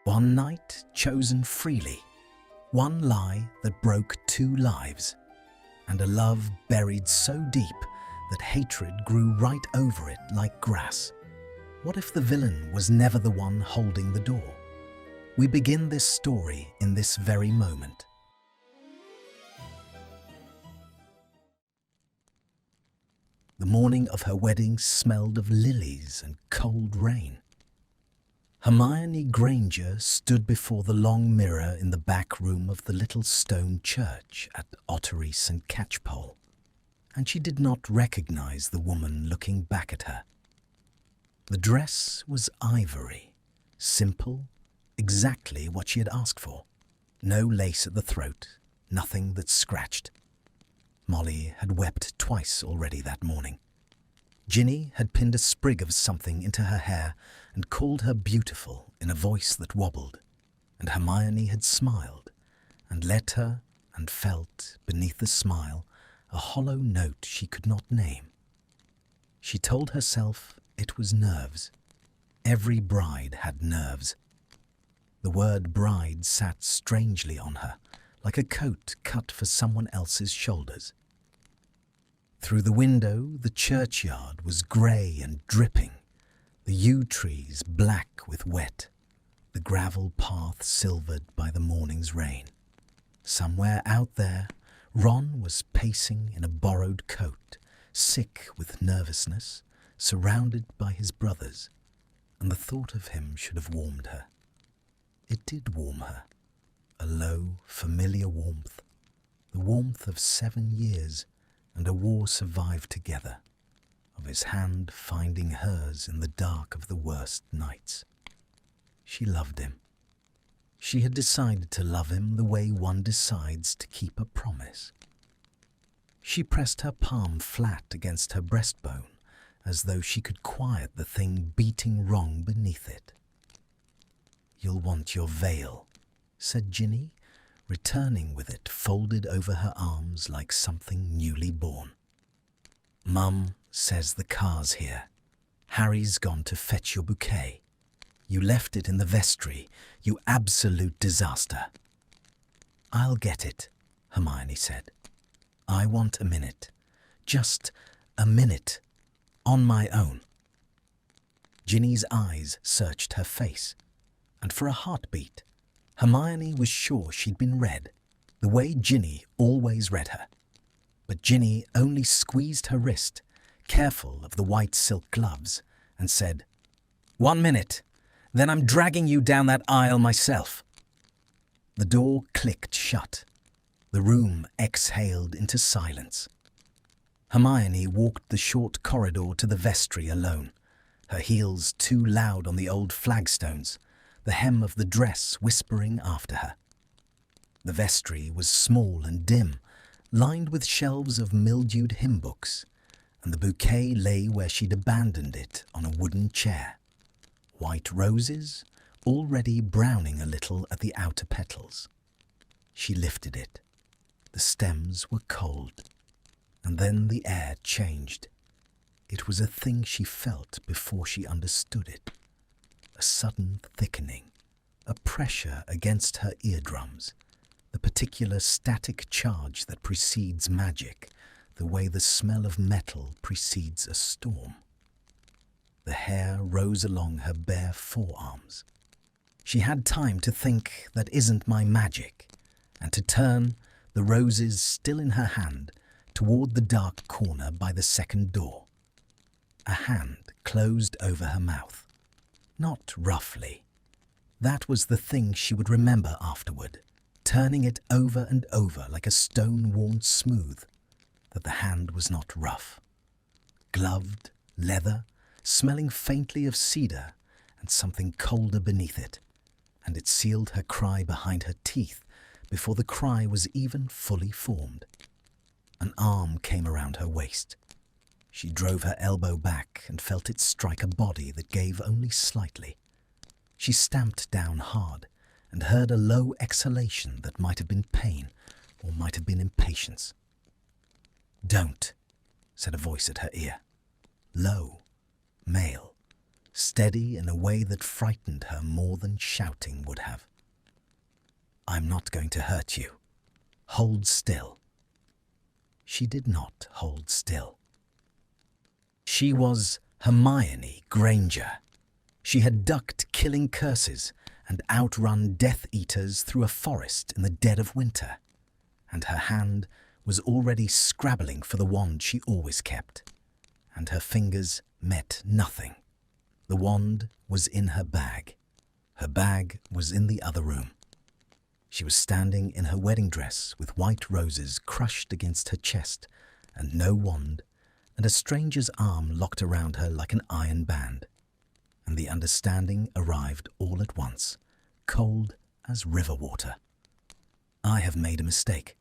One night chosen freely, one lie that broke 2 lives, and a love buried so deep that hatred grew right over it like grass. What if the villain was never the one holding the door? We begin this story in this very moment. The morning of her wedding smelled of lilies and cold rain. Hermione Granger stood before the long mirror in the back room of the little stone church at Ottery St. Catchpole, and she did not recognize the woman looking back at her. The dress was ivory, simple, exactly what she had asked for. No lace at the throat, nothing that scratched. Molly had wept twice already that morning. Ginny had pinned a sprig of something into her hair and called her beautiful in a voice that wobbled, and Hermione had smiled and let her and felt beneath the smile a hollow note she could not name. She told herself it was nerves. Every bride had nerves. The word bride sat strangely on her, like a coat cut for someone else's shoulders. Through the window, the churchyard was grey and dripping, the yew trees black with wet, the gravel path silvered by the morning's rain. Somewhere out there, Ron was pacing in a borrowed coat, sick with nervousness, surrounded by his brothers, and the thought of him should have warmed her. It did warm her, a low, familiar warmth, the warmth of 7 years and a war survived together, of his hand finding hers in the dark of the worst nights. She loved him. She had decided to love him the way one decides to keep a promise. She pressed her palm flat against her breastbone, as though she could quiet the thing beating wrong beneath it. "You'll want your veil," said Ginny, returning with it folded over her arms like something newly born. "Mum says the car's here. Harry's gone to fetch your bouquet. You left it in the vestry, you absolute disaster." "I'll get it," Hermione said. "I want a minute. Just a minute. On my own." Ginny's eyes searched her face, and for a heartbeat, Hermione was sure she'd been read, the way Ginny always read her. But Ginny only squeezed her wrist, careful of the white silk gloves, and said, "1 minute, then I'm dragging you down that aisle myself." The door clicked shut. The room exhaled into silence. Hermione walked the short corridor to the vestry alone, her heels too loud on the old flagstones, the hem of the dress whispering after her. The vestry was small and dim, lined with shelves of mildewed hymn books, and the bouquet lay where she'd abandoned it on a wooden chair. White roses, already browning a little at the outer petals. She lifted it. The stems were cold, and then the air changed. It was a thing she felt before she understood it. A sudden thickening, a pressure against her eardrums, the particular static charge that precedes magic, the way the smell of metal precedes a storm. The hair rose along her bare forearms. She had time to think, "That isn't my magic," and to turn, the roses still in her hand, toward the dark corner by the second door. A hand closed over her mouth. Not roughly. That was the thing she would remember afterward, turning it over and over like a stone worn smooth, that the hand was not rough. Gloved, leather, smelling faintly of cedar and something colder beneath it, and it sealed her cry behind her teeth before the cry was even fully formed. An arm came around her waist. She drove her elbow back and felt it strike a body that gave only slightly. She stamped down hard and heard a low exhalation that might have been pain or might have been impatience. "Don't," said a voice at her ear. Low, male, steady in a way that frightened her more than shouting would have. "I'm not going to hurt you. Hold still." She did not hold still. She was Hermione Granger. She had ducked killing curses and outrun Death Eaters through a forest in the dead of winter, and her hand was already scrabbling for the wand she always kept, and her fingers met nothing. The wand was in her bag. Her bag was in the other room. She was standing in her wedding dress with white roses crushed against her chest and no wand, and a stranger's arm locked around her like an iron band. And the understanding arrived all at once, cold as river water. I have made a mistake.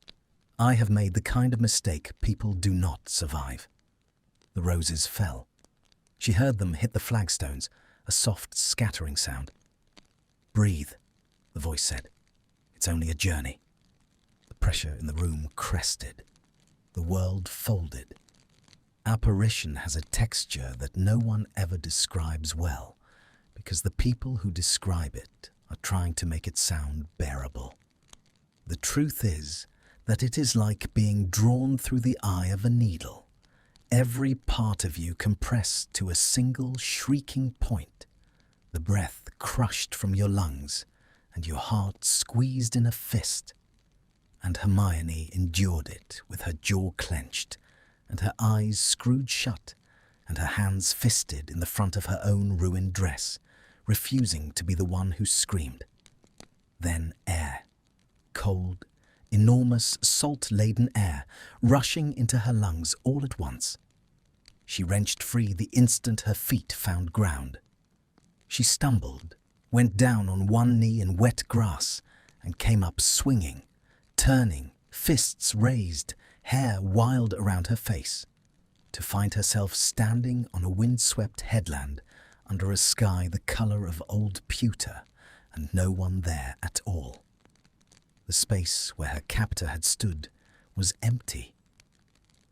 I have made the kind of mistake people do not survive. The roses fell. She heard them hit the flagstones, a soft scattering sound. "Breathe," the voice said. "It's only a journey." The pressure in the room crested. The world folded. Apparition has a texture that no one ever describes well, because the people who describe it are trying to make it sound bearable. The truth is that it is like being drawn through the eye of a needle, every part of you compressed to a single shrieking point, the breath crushed from your lungs, and your heart squeezed in a fist. And Hermione endured it with her jaw clenched, and her eyes screwed shut, and her hands fisted in the front of her own ruined dress, refusing to be the one who screamed. Then air, cold, enormous, salt-laden air, rushing into her lungs all at once. She wrenched free the instant her feet found ground. She stumbled, went down on one knee in wet grass, and came up swinging, turning, fists raised, hair wild around her face, to find herself standing on a windswept headland under a sky the colour of old pewter, and no one there at all. The space where her captor had stood was empty.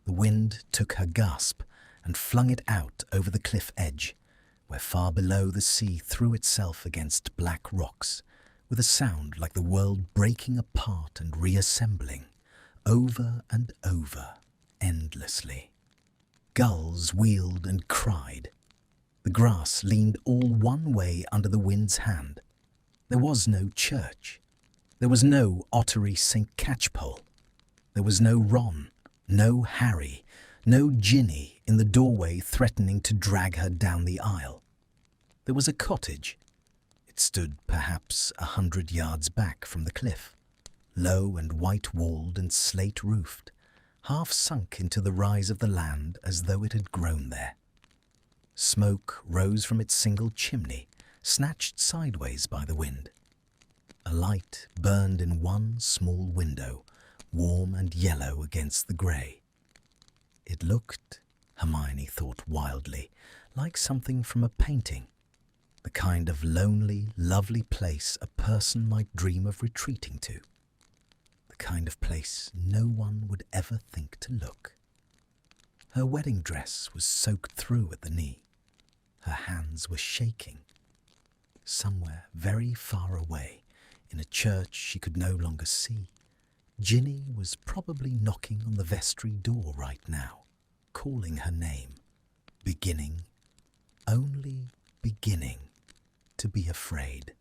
The wind took her gasp and flung it out over the cliff edge, where far below the sea threw itself against black rocks, with a sound like the world breaking apart and reassembling, over and over, endlessly. Gulls wheeled and cried. The grass leaned all one way under the wind's hand. There was no church. There was no Ottery St. Catchpole. There was no Ron, no Harry, no Ginny in the doorway threatening to drag her down the aisle. There was a cottage. It stood perhaps 100 yards back from the cliff, low and white-walled and slate-roofed, half sunk into the rise of the land as though it had grown there. Smoke rose from its single chimney, snatched sideways by the wind. A light burned in one small window, warm and yellow against the grey. It looked, Hermione thought wildly, like something from a painting, the kind of lonely, lovely place a person might dream of retreating to, the kind of place no one would ever think to look. Her wedding dress was soaked through at the knee. Her hands were shaking. Somewhere very far away, in a church she could no longer see, Ginny was probably knocking on the vestry door right now, calling her name, beginning, only beginning, to be afraid.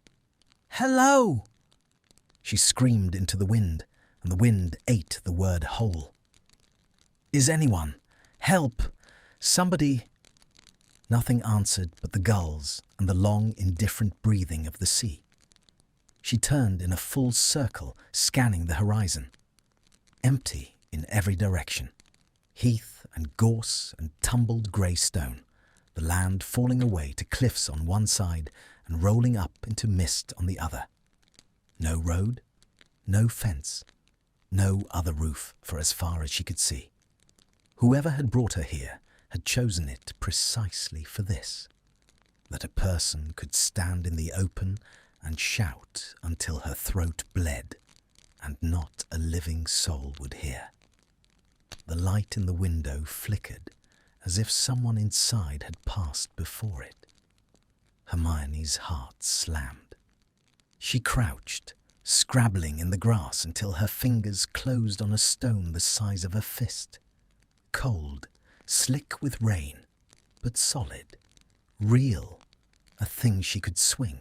"Hello!" She screamed into the wind, and the wind ate the word whole. "Is anyone? Help! Somebody!" Nothing answered but the gulls and the long, indifferent breathing of the sea. She turned in a full circle, scanning the horizon. Empty in every direction. Heath and gorse and tumbled grey stone, the land falling away to cliffs on one side and rolling up into mist on the other. No road, no fence, no other roof for as far as she could see. Whoever had brought her here had chosen it precisely for this, that a person could stand in the open and shout until her throat bled, and not a living soul would hear. The light in the window flickered, as if someone inside had passed before it. Hermione's heart slammed. She crouched, scrabbling in the grass until her fingers closed on a stone the size of a fist. Cold, slick with rain, but solid, real, a thing she could swing.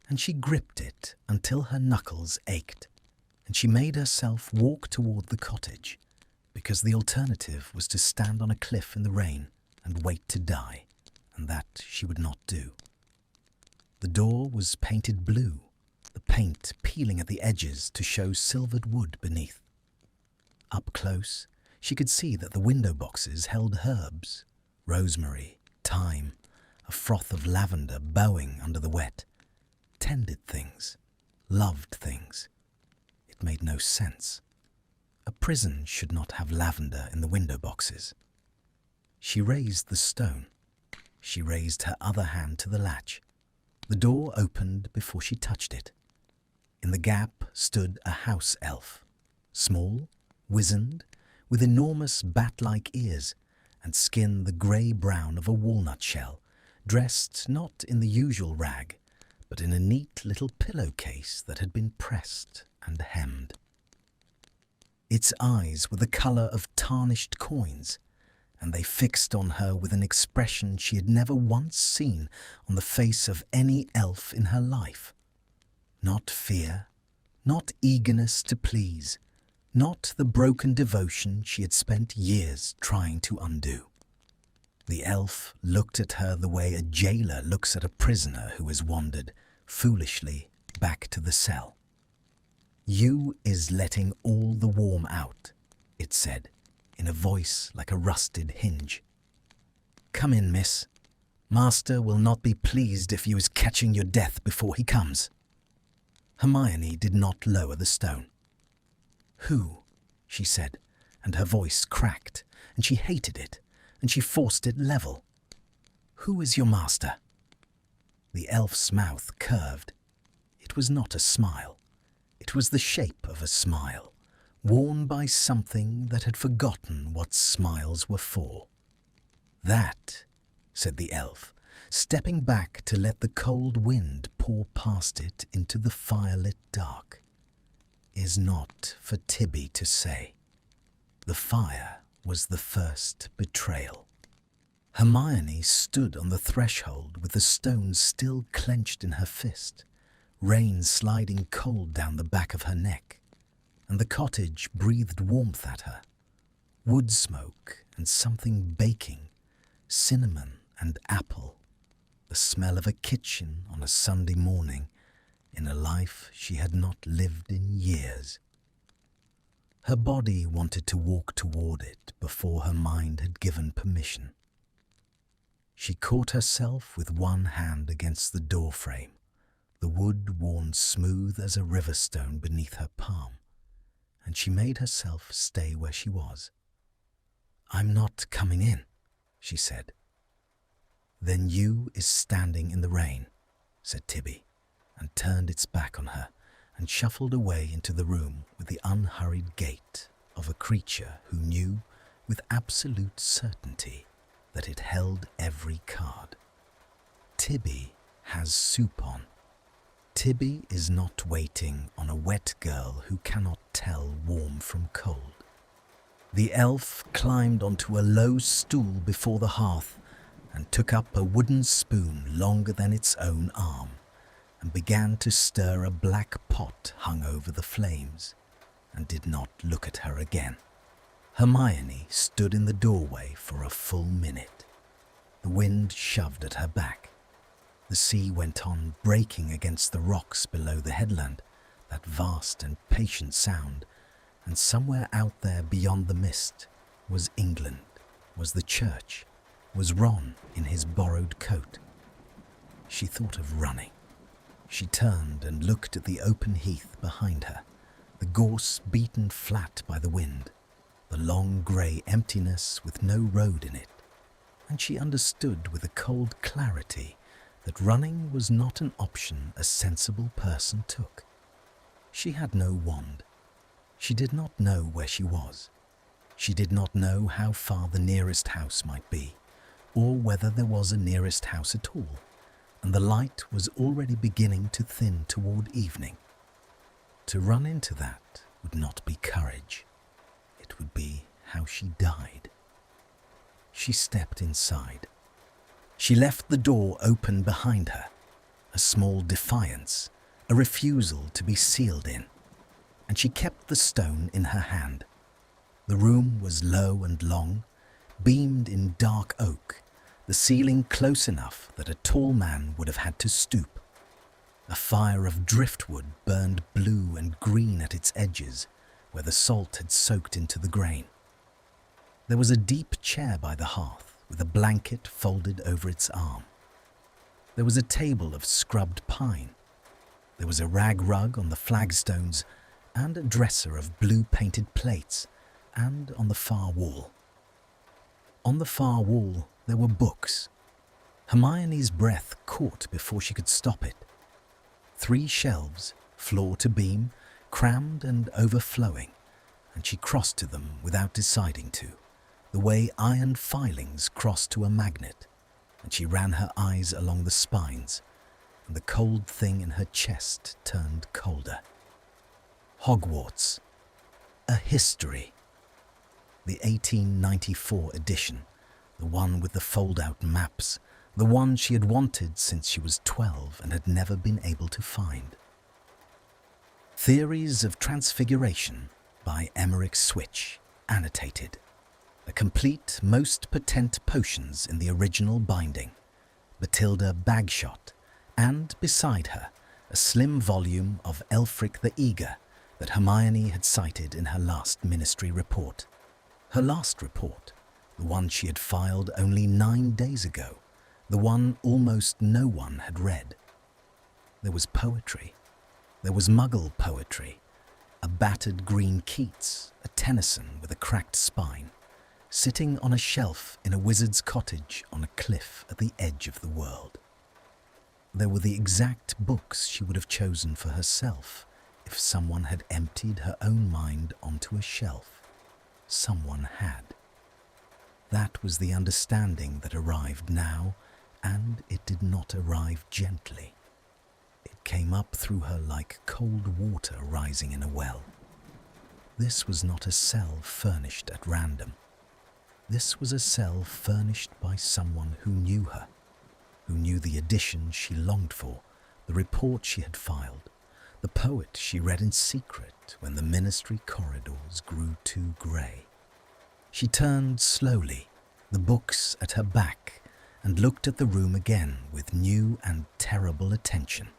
And she gripped it until her knuckles ached, and she made herself walk toward the cottage, because the alternative was to stand on a cliff in the rain and wait to die, and that she would not do. The door was painted blue, the paint peeling at the edges to show silvered wood beneath. Up close, she could see that the window boxes held herbs, rosemary, thyme, a froth of lavender bowing under the wet. Tended things, loved things. It made no sense. A prison should not have lavender in the window boxes. She raised the stone. She raised her other hand to the latch. The door opened before she touched it. In the gap stood a house elf, small, wizened, with enormous bat-like ears and skin the grey-brown of a walnut shell, dressed not in the usual rag, but in a neat little pillowcase that had been pressed and hemmed. Its eyes were the colour of tarnished coins, and they fixed on her with an expression she had never once seen on the face of any elf in her life. Not fear, not eagerness to please, not the broken devotion she had spent years trying to undo. The elf looked at her the way a jailer looks at a prisoner who has wandered, foolishly, back to the cell. "You is letting all the warm out," it said, in a voice like a rusted hinge. "Come in, miss. Master will not be pleased if you is catching your death before he comes." Hermione did not lower the stone. "Who?" she said, and her voice cracked, and she hated it, and she forced it level. "Who is your master?" The elf's mouth curved. It was not a smile. It was the shape of a smile, worn by something that had forgotten what smiles were for. "That," said the elf, stepping back to let the cold wind pour past it into the firelit dark, "is not for Tibby to say. The fire was the first betrayal." Hermione stood on the threshold with the stone still clenched in her fist, rain sliding cold down the back of her neck, and the cottage breathed warmth at her. Wood smoke and something baking, cinnamon and apple, the smell of a kitchen on a Sunday morning in a life she had not lived in years. Her body wanted to walk toward it before her mind had given permission. She caught herself with one hand against the doorframe, the wood worn smooth as a river stone beneath her palm, and she made herself stay where she was. "I'm not coming in," she said. "Then you is standing in the rain," said Tibby, and turned its back on her and shuffled away into the room with the unhurried gait of a creature who knew with absolute certainty that it held every card. Tibby has soup on. Tibby is not waiting on a wet girl who cannot tell warm from cold. The elf climbed onto a low stool before the hearth and took up a wooden spoon longer than its own arm and began to stir a black pot hung over the flames, and did not look at her again. Hermione stood in the doorway for a full minute. The wind shoved at her back. The sea went on breaking against the rocks below the headland, that vast and patient sound, and somewhere out there beyond the mist was England, was the church, was Ron in his borrowed coat. She thought of running. She turned and looked at the open heath behind her, the gorse beaten flat by the wind, the long grey emptiness with no road in it, and she understood with a cold clarity that running was not an option a sensible person took. She had no wand. She did not know where she was. She did not know how far the nearest house might be, or whether there was a nearest house at all, and the light was already beginning to thin toward evening. To run into that would not be courage. It would be how she died. She stepped inside. She left the door open behind her, a small defiance, a refusal to be sealed in, and she kept the stone in her hand. The room was low and long, beamed in dark oak, the ceiling close enough that a tall man would have had to stoop. A fire of driftwood burned blue and green at its edges, where the salt had soaked into the grain. There was a deep chair by the hearth, with a blanket folded over its arm. There was a table of scrubbed pine. There was a rag rug on the flagstones, and a dresser of blue-painted plates, and on the far wall. On the far wall there were books. Hermione's breath caught before she could stop it. 3 shelves, floor to beam, crammed and overflowing, and she crossed to them without deciding to, the way iron filings cross to a magnet, and she ran her eyes along the spines, and the cold thing in her chest turned colder. Hogwarts. A history. The 1894 edition, the one with the fold-out maps, the one she had wanted since she was 12 and had never been able to find. Theories of Transfiguration by Emmerich Switch, annotated. A complete most potent potions in the original binding, Matilda Bagshot, and beside her a slim volume of Elfric the Eager that Hermione had cited in her last ministry report. Her last report, the one she had filed only 9 days ago, the one almost no one had read. There was poetry. There was Muggle poetry, a battered green Keats, a Tennyson with a cracked spine, sitting on a shelf in a wizard's cottage on a cliff at the edge of the world. There were the exact books she would have chosen for herself if someone had emptied her own mind onto a shelf. Someone had. That was the understanding that arrived now, and it did not arrive gently. It came up through her like cold water rising in a well. This was not a cell furnished at random. This was a cell furnished by someone who knew her, who knew the edition she longed for, the report she had filed, the poet she read in secret when the ministry corridors grew too grey. She turned slowly, the books at her back, and looked at the room again with new and terrible attention.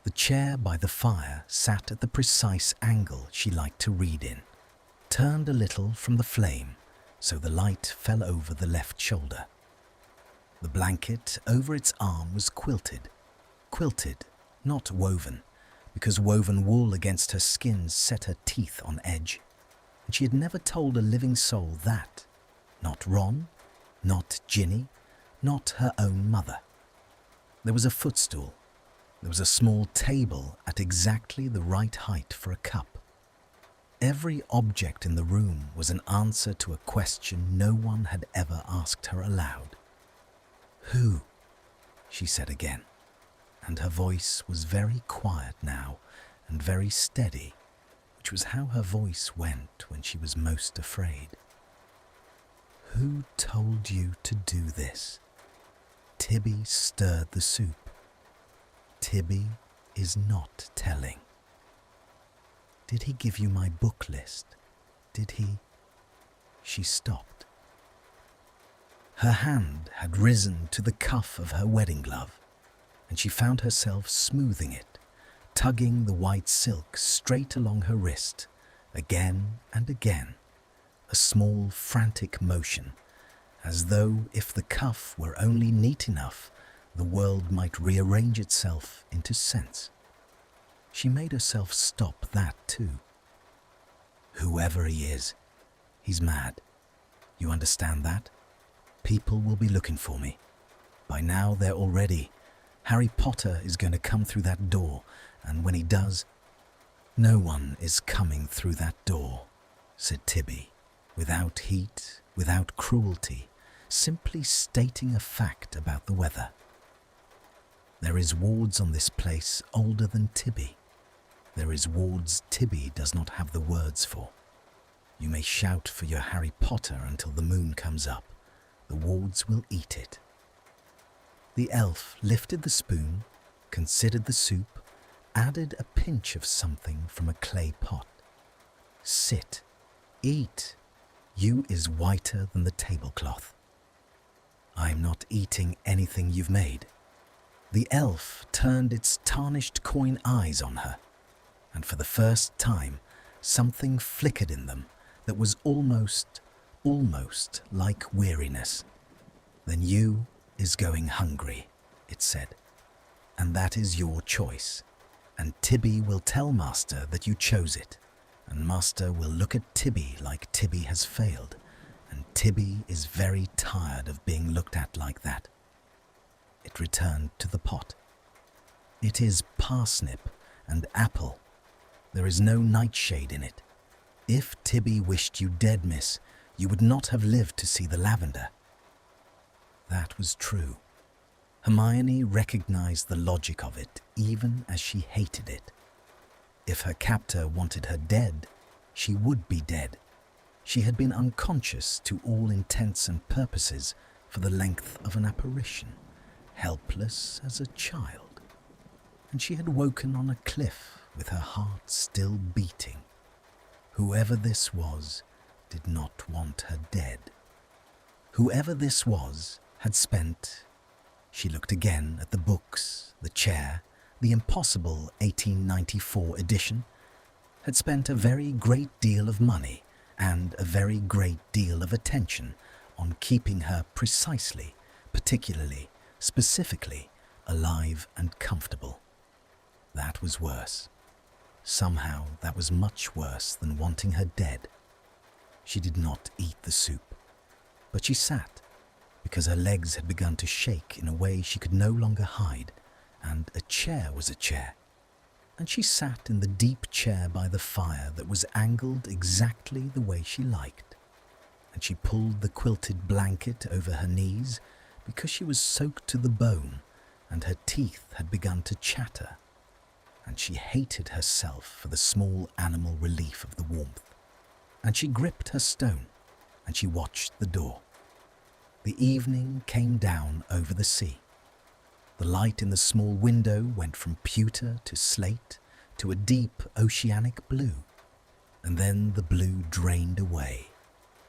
The chair by the fire sat at the precise angle she liked to read in, turned a little from the flame, so the light fell over the left shoulder. The blanket over its arm was quilted, not woven, because woven wool against her skin set her teeth on edge, and she had never told a living soul that, not Ron, not Ginny, not her own mother. There was a footstool. There was a small table at exactly the right height for a cup. Every object in the room was an answer to a question no one had ever asked her aloud. "Who?" she said again, and her voice was very quiet now and very steady, which was how her voice went when she was most afraid. "Who told you to do this?" Tibby stirred the soup. Tibby is not telling. "Did he give you my book list? Did he?" She stopped. Her hand had risen to the cuff of her wedding glove, and she found herself smoothing it, tugging the white silk straight along her wrist, again and again, a small frantic motion, as though if the cuff were only neat enough, the world might rearrange itself into sense. She made herself stop that too. "Whoever he is, he's mad. You understand that? People will be looking for me. By now they're already. Harry Potter is going to come through that door, and when he does..." "No one is coming through that door," said Tibby, without heat, without cruelty, simply stating a fact about the weather. There is wards on this place older than Tibby. There is wards Tibby does not have the words for. You may shout for your Harry Potter until the moon comes up. The wards will eat it. The elf lifted the spoon, considered the soup, added a pinch of something from a clay pot. Sit, eat. You is whiter than the tablecloth. I'm not eating anything you've made. The elf turned its tarnished coin eyes on her, and for the first time something flickered in them that was almost like weariness. Then you is going hungry, it said, and that is your choice, and Tibby will tell Master that you chose it, and Master will look at Tibby like Tibby has failed, and Tibby is very tired of being looked at like that. It returned to the pot. It is parsnip and apple. There is no nightshade in it. If Tibby wished you dead, miss, you would not have lived to see the lavender. That was true. Hermione recognized the logic of it, even as she hated it. If her captor wanted her dead, she would be dead. She had been unconscious to all intents and purposes for the length of an apparition, helpless as a child. And she had woken on a cliff with her heart still beating. Whoever this was did not want her dead. Whoever this was had spent... She looked again at the books, the chair, the impossible 1894 edition, had spent a very great deal of money and a very great deal of attention on keeping her precisely, particularly, specifically, alive and comfortable. That was worse. Somehow that was much worse than wanting her dead. She did not eat the soup, but she sat, because her legs had begun to shake in a way she could no longer hide, and a chair was a chair. And she sat in the deep chair by the fire that was angled exactly the way she liked. And she pulled the quilted blanket over her knees because she was soaked to the bone and her teeth had begun to chatter. And she hated herself for the small animal relief of the warmth. And she gripped her stone and she watched the door. The evening came down over the sea. The light in the small window went from pewter to slate to a deep oceanic blue, and then the blue drained away,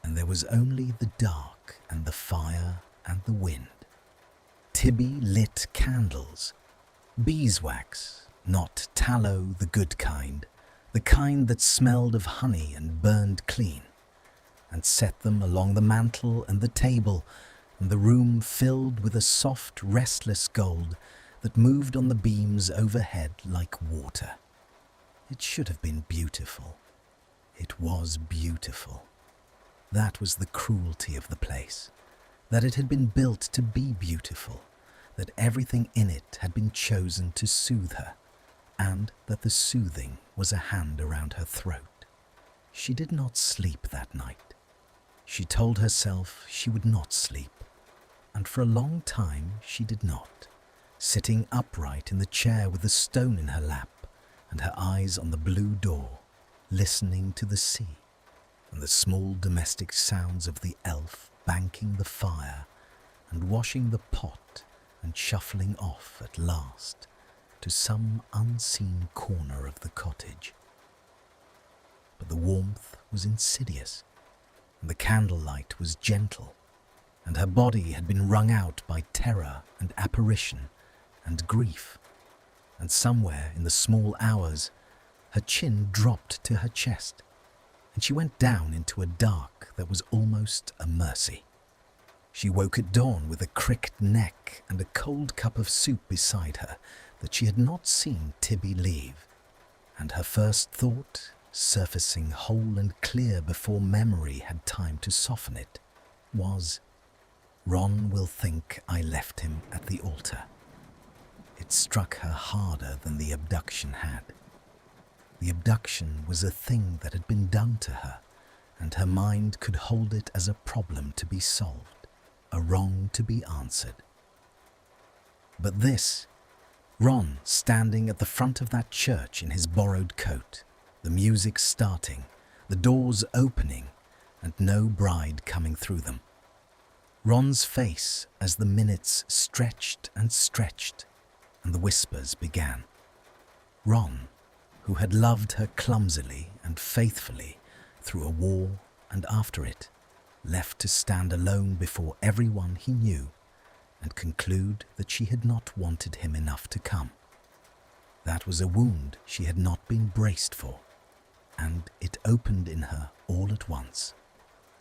and there was only the dark and the fire and the wind. Tibby lit candles, beeswax, not tallow the good kind, the kind that smelled of honey and burned clean, and set them along the mantel and the table, and the room filled with a soft, restless gold that moved on the beams overhead like water. It should have been beautiful. It was beautiful. That was the cruelty of the place, that it had been built to be beautiful, that everything in it had been chosen to soothe her, and that the soothing was a hand around her throat. She did not sleep that night. She told herself she would not sleep, and for a long time she did not, sitting upright in the chair with the stone in her lap and her eyes on the blue door, listening to the sea and the small domestic sounds of the elf banking the fire and washing the pot and shuffling off at last to some unseen corner of the cottage. But the warmth was insidious, and the candlelight was gentle, and her body had been wrung out by terror and apparition and grief, and somewhere in the small hours her chin dropped to her chest, and she went down into a dark that was almost a mercy. She woke at dawn with a cricked neck and a cold cup of soup beside her that she had not seen Tibby leave, and her first thought, surfacing whole and clear before memory had time to soften it, was, "Ron will think I left him at the altar." It struck her harder than the abduction had. The abduction was a thing that had been done to her, and her mind could hold it as a problem to be solved, a wrong to be answered. But this Ron standing at the front of that church in his borrowed coat, the music starting, the doors opening, and no bride coming through them. Ron's face as the minutes stretched and stretched, and the whispers began. Ron, who had loved her clumsily and faithfully through a war and after it, left to stand alone before everyone he knew and conclude that she had not wanted him enough to come. That was a wound she had not been braced for, and it opened in her all at once,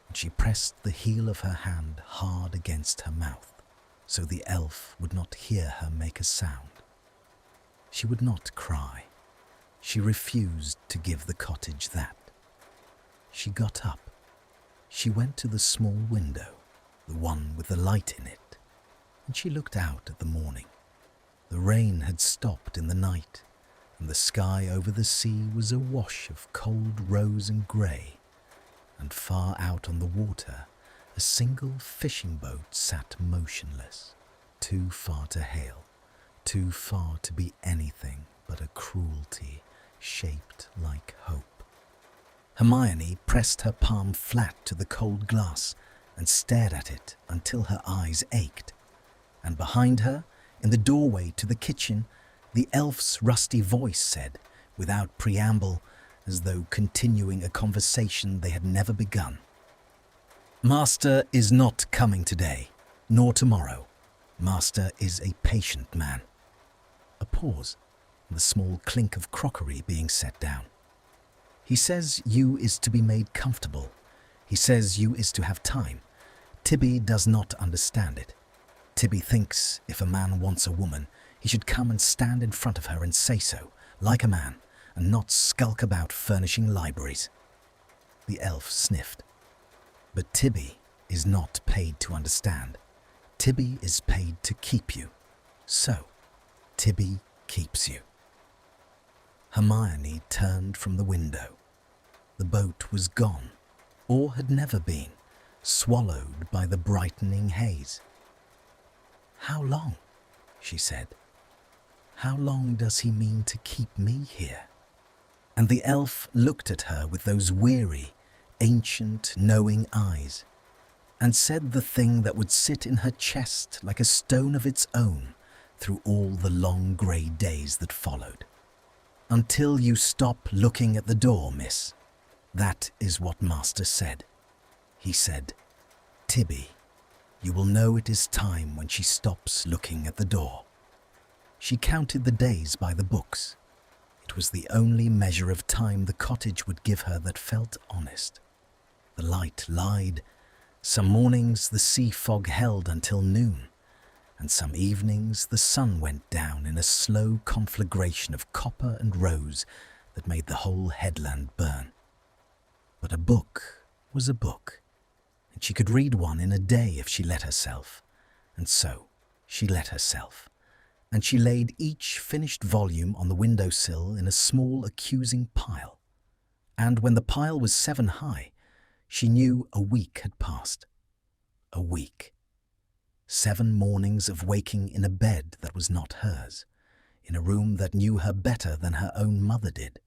and she pressed the heel of her hand hard against her mouth, so the elf would not hear her make a sound. She would not cry. She refused to give the cottage that. She got up. She went to the small window, the one with the light in it, and she looked out at the morning. The rain had stopped in the night, and the sky over the sea was awash of cold rose and grey, and far out on the water a single fishing boat sat motionless, too far to hail, too far to be anything but a cruelty shaped like hope. Hermione pressed her palm flat to the cold glass and stared at it until her eyes ached. And behind her, in the doorway to the kitchen, the elf's rusty voice said, without preamble, as though continuing a conversation they had never begun, "Master is not coming today, nor tomorrow. Master is a patient man." A pause, and the small clink of crockery being set down. "He says you is to be made comfortable. He says you is to have time. Tibby does not understand it. Tibby thinks if a man wants a woman, he should come and stand in front of her and say so, like a man, and not skulk about furnishing libraries." The elf sniffed. "But Tibby is not paid to understand. Tibby is paid to keep you. So, Tibby keeps you." Hermione turned from the window. The boat was gone, or had never been, swallowed by the brightening haze. "How long?" she said. "How long does he mean to keep me here?" And the elf looked at her with those weary, ancient, knowing eyes, and said the thing that would sit in her chest like a stone of its own through all the long grey days that followed. "Until you stop looking at the door, miss. That is what Master said. He said, 'Tibby, you will know it is time when she stops looking at the door.'" She counted the days by the books. It was the only measure of time the cottage would give her that felt honest. The light lied. Some mornings the sea fog held until noon, and some evenings the sun went down in a slow conflagration of copper and rose that made the whole headland burn. But a book was a book, and she could read one in a day if she let herself, and so she let herself, and she laid each finished volume on the windowsill in a small accusing pile, and when the pile was 7 high, she knew a week had passed. A week. 7 mornings of waking in a bed that was not hers, in a room that knew her better than her own mother did.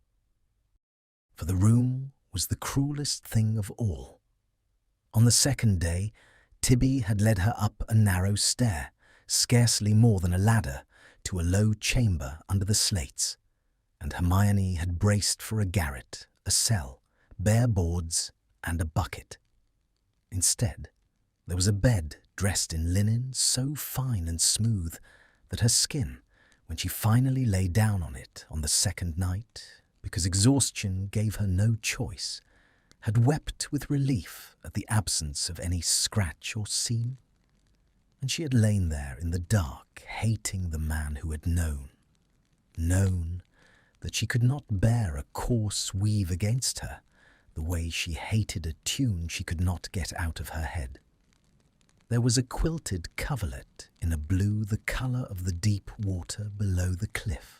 For the room was the cruelest thing of all. On the second day, Tibby had led her up a narrow stair, scarcely more than a ladder, to a low chamber under the slates, and Hermione had braced for a garret, a cell, bare boards, and a bucket. Instead, there was a bed dressed in linen so fine and smooth that her skin, when she finally lay down on it on the second night, because exhaustion gave her no choice, had wept with relief at the absence of any scratch or seam. And she had lain there in the dark, hating the man who had known that she could not bear a coarse weave against her, the way she hated a tune she could not get out of her head. There was a quilted coverlet in a blue the colour of the deep water below the cliff.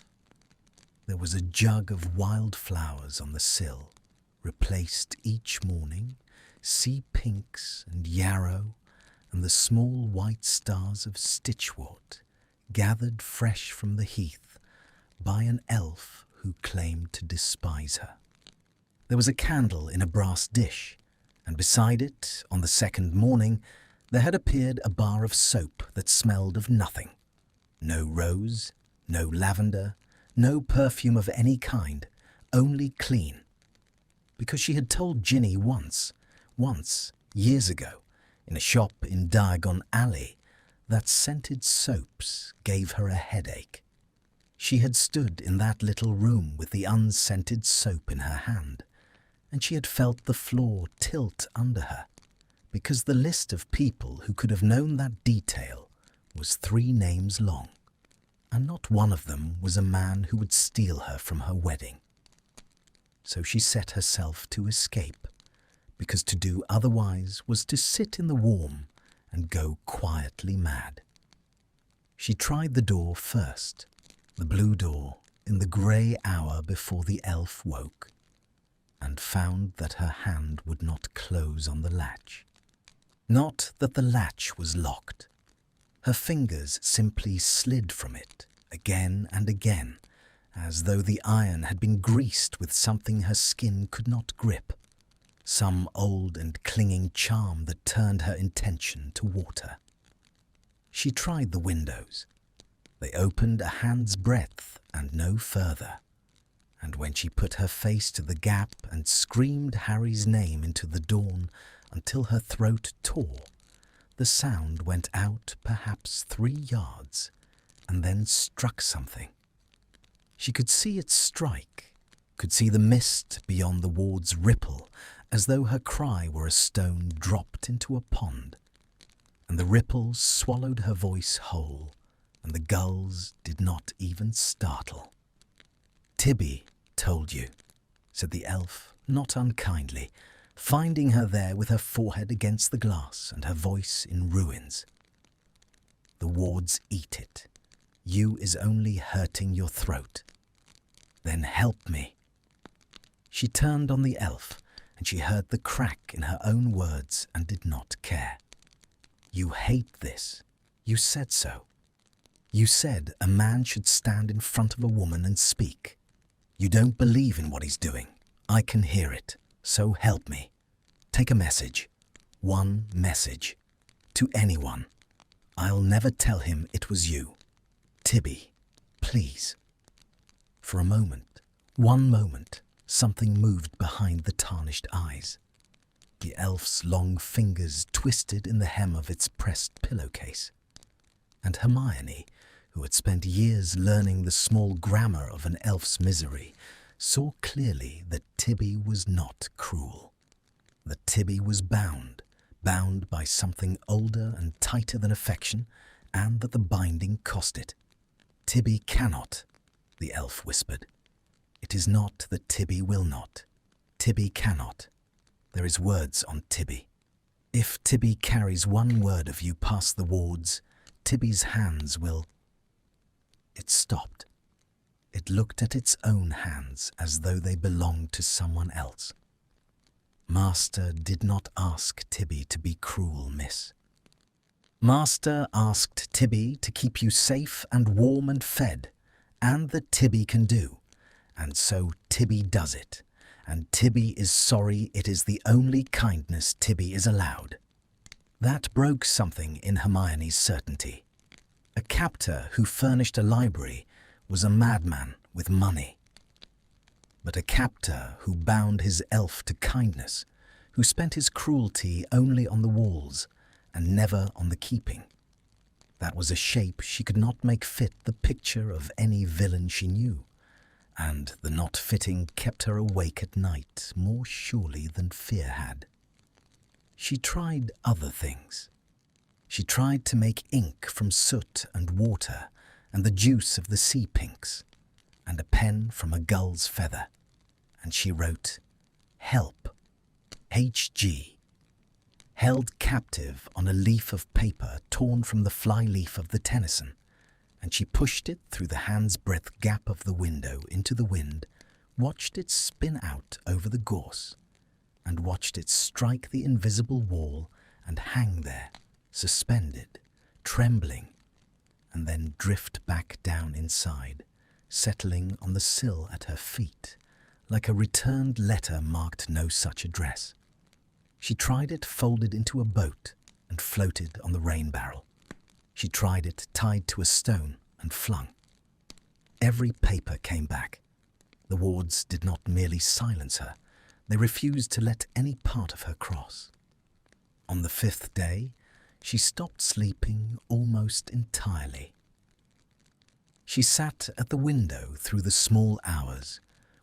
There was a jug of wild flowers on the sill, replaced each morning, sea pinks and yarrow, and the small white stars of stitchwort gathered fresh from the heath by an elf who claimed to despise her. There was a candle in a brass dish, and beside it, on the second morning, there had appeared a bar of soap that smelled of nothing. No rose, no lavender, no perfume of any kind, only clean. Because she had told Ginny once, years ago, in a shop in Diagon Alley, that scented soaps gave her a headache. She had stood in that little room with the unscented soap in her hand, and she had felt the floor tilt under her, because the list of people who could have known that detail was 3 names long, and not one of them was a man who would steal her from her wedding. So she set herself to escape, because to do otherwise was to sit in the warm and go quietly mad. She tried the door first, the blue door, in the grey hour before the elf woke, and found that her hand would not close on the latch. Not that the latch was locked. Her fingers simply slid from it, again and again, as though the iron had been greased with something her skin could not grip, some old and clinging charm that turned her intention toward her. She tried the windows. They opened a hand's breadth and no further, and when she put her face to the gap and screamed Harry's name into the dawn until her throat tore, the sound went out perhaps 3 yards and then struck something. She could see it strike, could see the mist beyond the ward's ripple, as though her cry were a stone dropped into a pond, and the ripples swallowed her voice whole, and the gulls did not even startle. "Tibby told you," said the elf, not unkindly, finding her there with her forehead against the glass and her voice in ruins. "The wards eat it. You is only hurting your throat. Then help me." She turned on the elf, and she heard the crack in her own words and did not care. "You hate this. You said so. You said a man should stand in front of a woman and speak. You don't believe in what he's doing. I can hear it. So help me. Take a message. One message. To anyone. I'll never tell him it was you. Tibby, please." For a moment, one moment, something moved behind the tarnished eyes. The elf's long fingers twisted in the hem of its pressed pillowcase, and Hermione, who had spent years learning the small grammar of an elf's misery, saw clearly that Tibby was not cruel. That Tibby was bound by something older and tighter than affection, and that the binding cost it. "Tibby cannot," the elf whispered. "It is not that Tibby will not. Tibby cannot. There is words on Tibby. If Tibby carries one word of you past the wards, Tibby's hands will—" It stopped. It looked at its own hands as though they belonged to someone else. "Master did not ask Tibby to be cruel, miss. Master asked Tibby to keep you safe and warm and fed, and that Tibby can do, and so Tibby does it, and Tibby is sorry it is the only kindness Tibby is allowed." That broke something in Hermione's certainty. A captor who furnished a library was a madman with money. But a captor who bound his elf to kindness, who spent his cruelty only on the walls and never on the keeping, that was a shape she could not make fit the picture of any villain she knew, and the not fitting kept her awake at night more surely than fear had. She tried other things. She tried to make ink from soot and water and the juice of the sea pinks, and a pen from a gull's feather, and she wrote "Help, H.G." held captive on a leaf of paper torn from the fly-leaf of the Tennyson, and she pushed it through the hand's-breadth gap of the window into the wind, watched it spin out over the gorse, and watched it strike the invisible wall and hang there, suspended, trembling, and then drift back down inside, settling on the sill at her feet, like a returned letter marked no such address. She tried it folded into a boat and floated on the rain barrel. She tried it tied to a stone and flung. Every paper came back. The wards did not merely silence her, they refused to let any part of her cross. On the 5th day, she stopped sleeping almost entirely. She sat at the window through the small hours,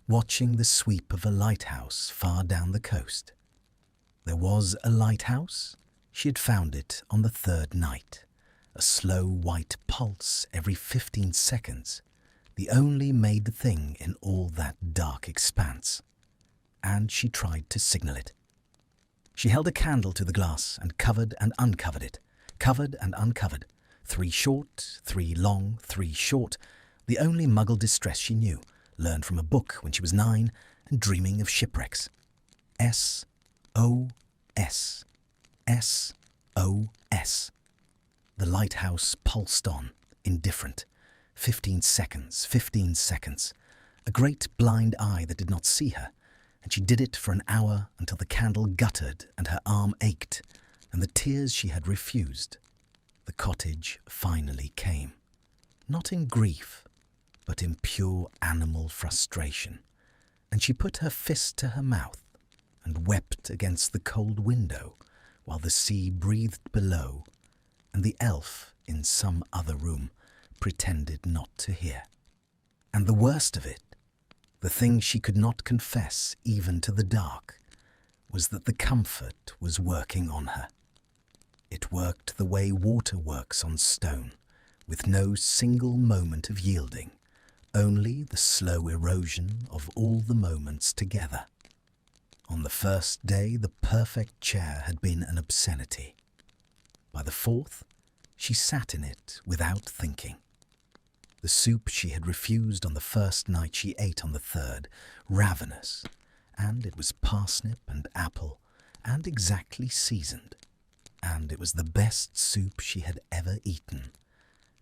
watching the sweep of a lighthouse far down the coast. There was a lighthouse. She had found it on the 3rd night, a slow white pulse every 15 seconds, the only made thing in all that dark expanse. And she tried to signal it. She held a candle to the glass and covered and uncovered it, covered and uncovered, 3 short, 3 long, 3 short, the only muggle distress she knew, learned from a book when she was 9 and dreaming of shipwrecks. S-O-S, S-O-S. The lighthouse pulsed on, indifferent. 15 seconds, 15 seconds. A great blind eye that did not see her, and she did it for an hour until the candle guttered and her arm ached, and the tears she had refused. The cottage finally came, not in grief, but in pure animal frustration, and she put her fist to her mouth and wept against the cold window while the sea breathed below, and the elf in some other room pretended not to hear. And the worst of it, the thing she could not confess even to the dark, was that the comfort was working on her. It worked the way water works on stone, with no single moment of yielding, only the slow erosion of all the moments together. On the 1st day, the perfect chair had been an obscenity. By the 4th, she sat in it without thinking. The soup she had refused on the 1st night she ate on the 3rd, ravenous, and it was parsnip and apple, and exactly seasoned. And it was the best soup she had ever eaten,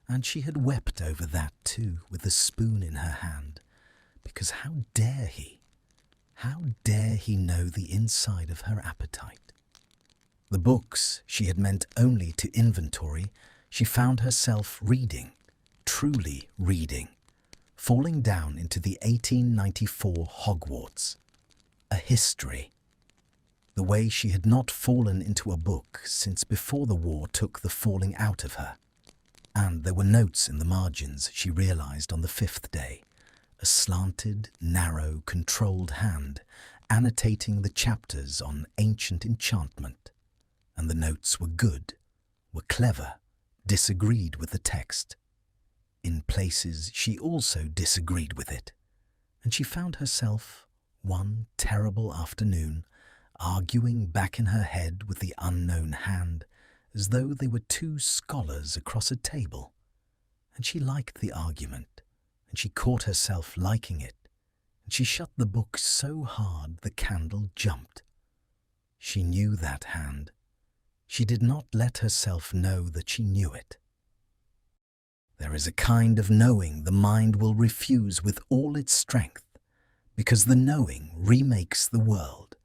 and she had wept over that too, with the spoon in her hand, because how dare he know the inside of her appetite? The books she had meant only to inventory, she found herself reading, truly reading, falling down into the 1894 Hogwarts, a history, the way she had not fallen into a book since before the war took the falling out of her. And there were notes in the margins, she realized on the 5th day, a slanted, narrow, controlled hand annotating the chapters on ancient enchantment. And the notes were good, were clever, disagreed with the text. In places she also disagreed with it, and she found herself, one terrible afternoon, arguing back in her head with the unknown hand, as though they were 2 scholars across a table. And she liked the argument, and she caught herself liking it, and she shut the book so hard the candle jumped. She knew that hand. She did not let herself know that she knew it. There is a kind of knowing the mind will refuse with all its strength, because the knowing remakes the world,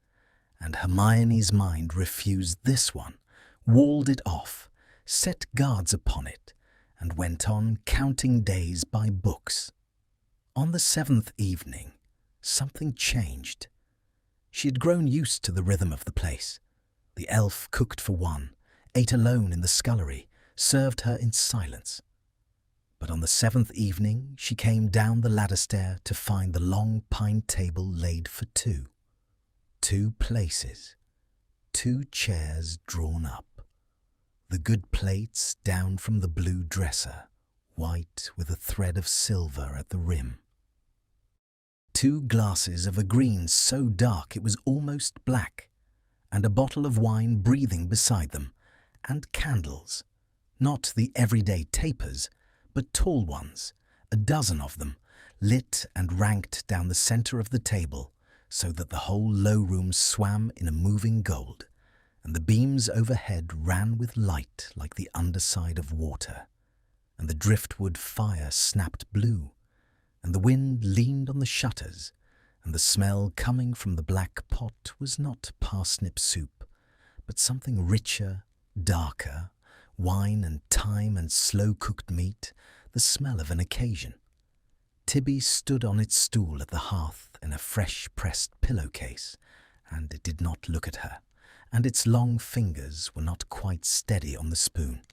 and Hermione's mind refused this one, walled it off, set guards upon it, and went on counting days by books. On the 7th evening, something changed. She had grown used to the rhythm of the place. The elf cooked for one, ate alone in the scullery, served her in silence. But on the 7th evening, she came down the ladder stair to find the long pine table laid for 2. 2 places, 2 chairs drawn up. The good plates down from the blue dresser, white with a thread of silver at the rim. 2 glasses of a green so dark it was almost black, and a bottle of wine breathing beside them, and candles, not the everyday tapers, but tall ones, a dozen of them, lit and ranked down the centre of the table, so that the whole low room swam in a moving gold, and the beams overhead ran with light like the underside of water. and the driftwood fire snapped blue, and the wind leaned on the shutters, and the smell coming from the black pot was not parsnip soup, but something richer, darker, wine and thyme and slow-cooked meat, the smell of an occasion. Tibby stood on its stool at the hearth in a fresh-pressed pillowcase, and it did not look at her, and its long fingers were not quite steady on the spoon.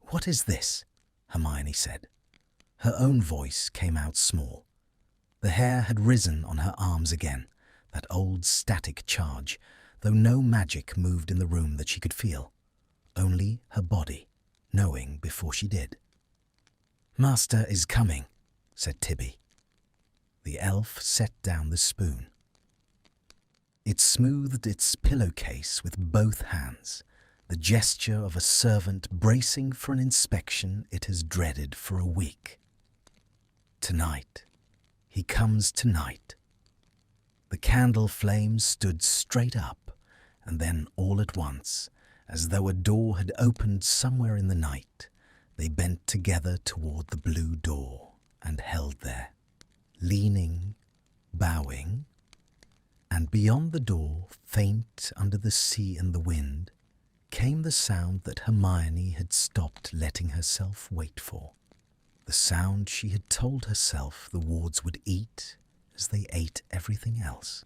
"What is this?" Hermione said. Her own voice came out small. The hair had risen on her arms again, that old static charge, though no magic moved in the room that she could feel, only her body, knowing before she did. "Master is coming," said Tibby. The elf set down the spoon. It smoothed its pillowcase with both hands, the gesture of a servant bracing for an inspection it has dreaded for a week. "Tonight. He comes tonight." The candle flames stood straight up, and then all at once, as though a door had opened somewhere in the night, they bent together toward the blue door and held there, leaning, bowing, and beyond the door, faint under the sea and the wind, came the sound that Hermione had stopped letting herself wait for, the sound she had told herself the wards would eat as they ate everything else,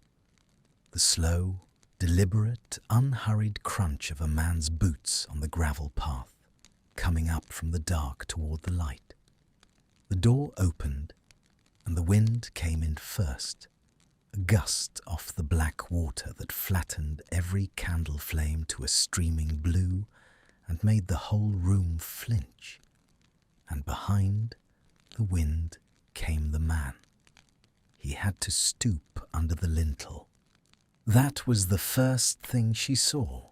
the slow, deliberate, unhurried crunch of a man's boots on the gravel path, coming up from the dark toward the light. The door opened, and the wind came in first, a gust off the black water that flattened every candle flame to a streaming blue and made the whole room flinch. And behind the wind came the man. He had to stoop under the lintel. That was the first thing she saw,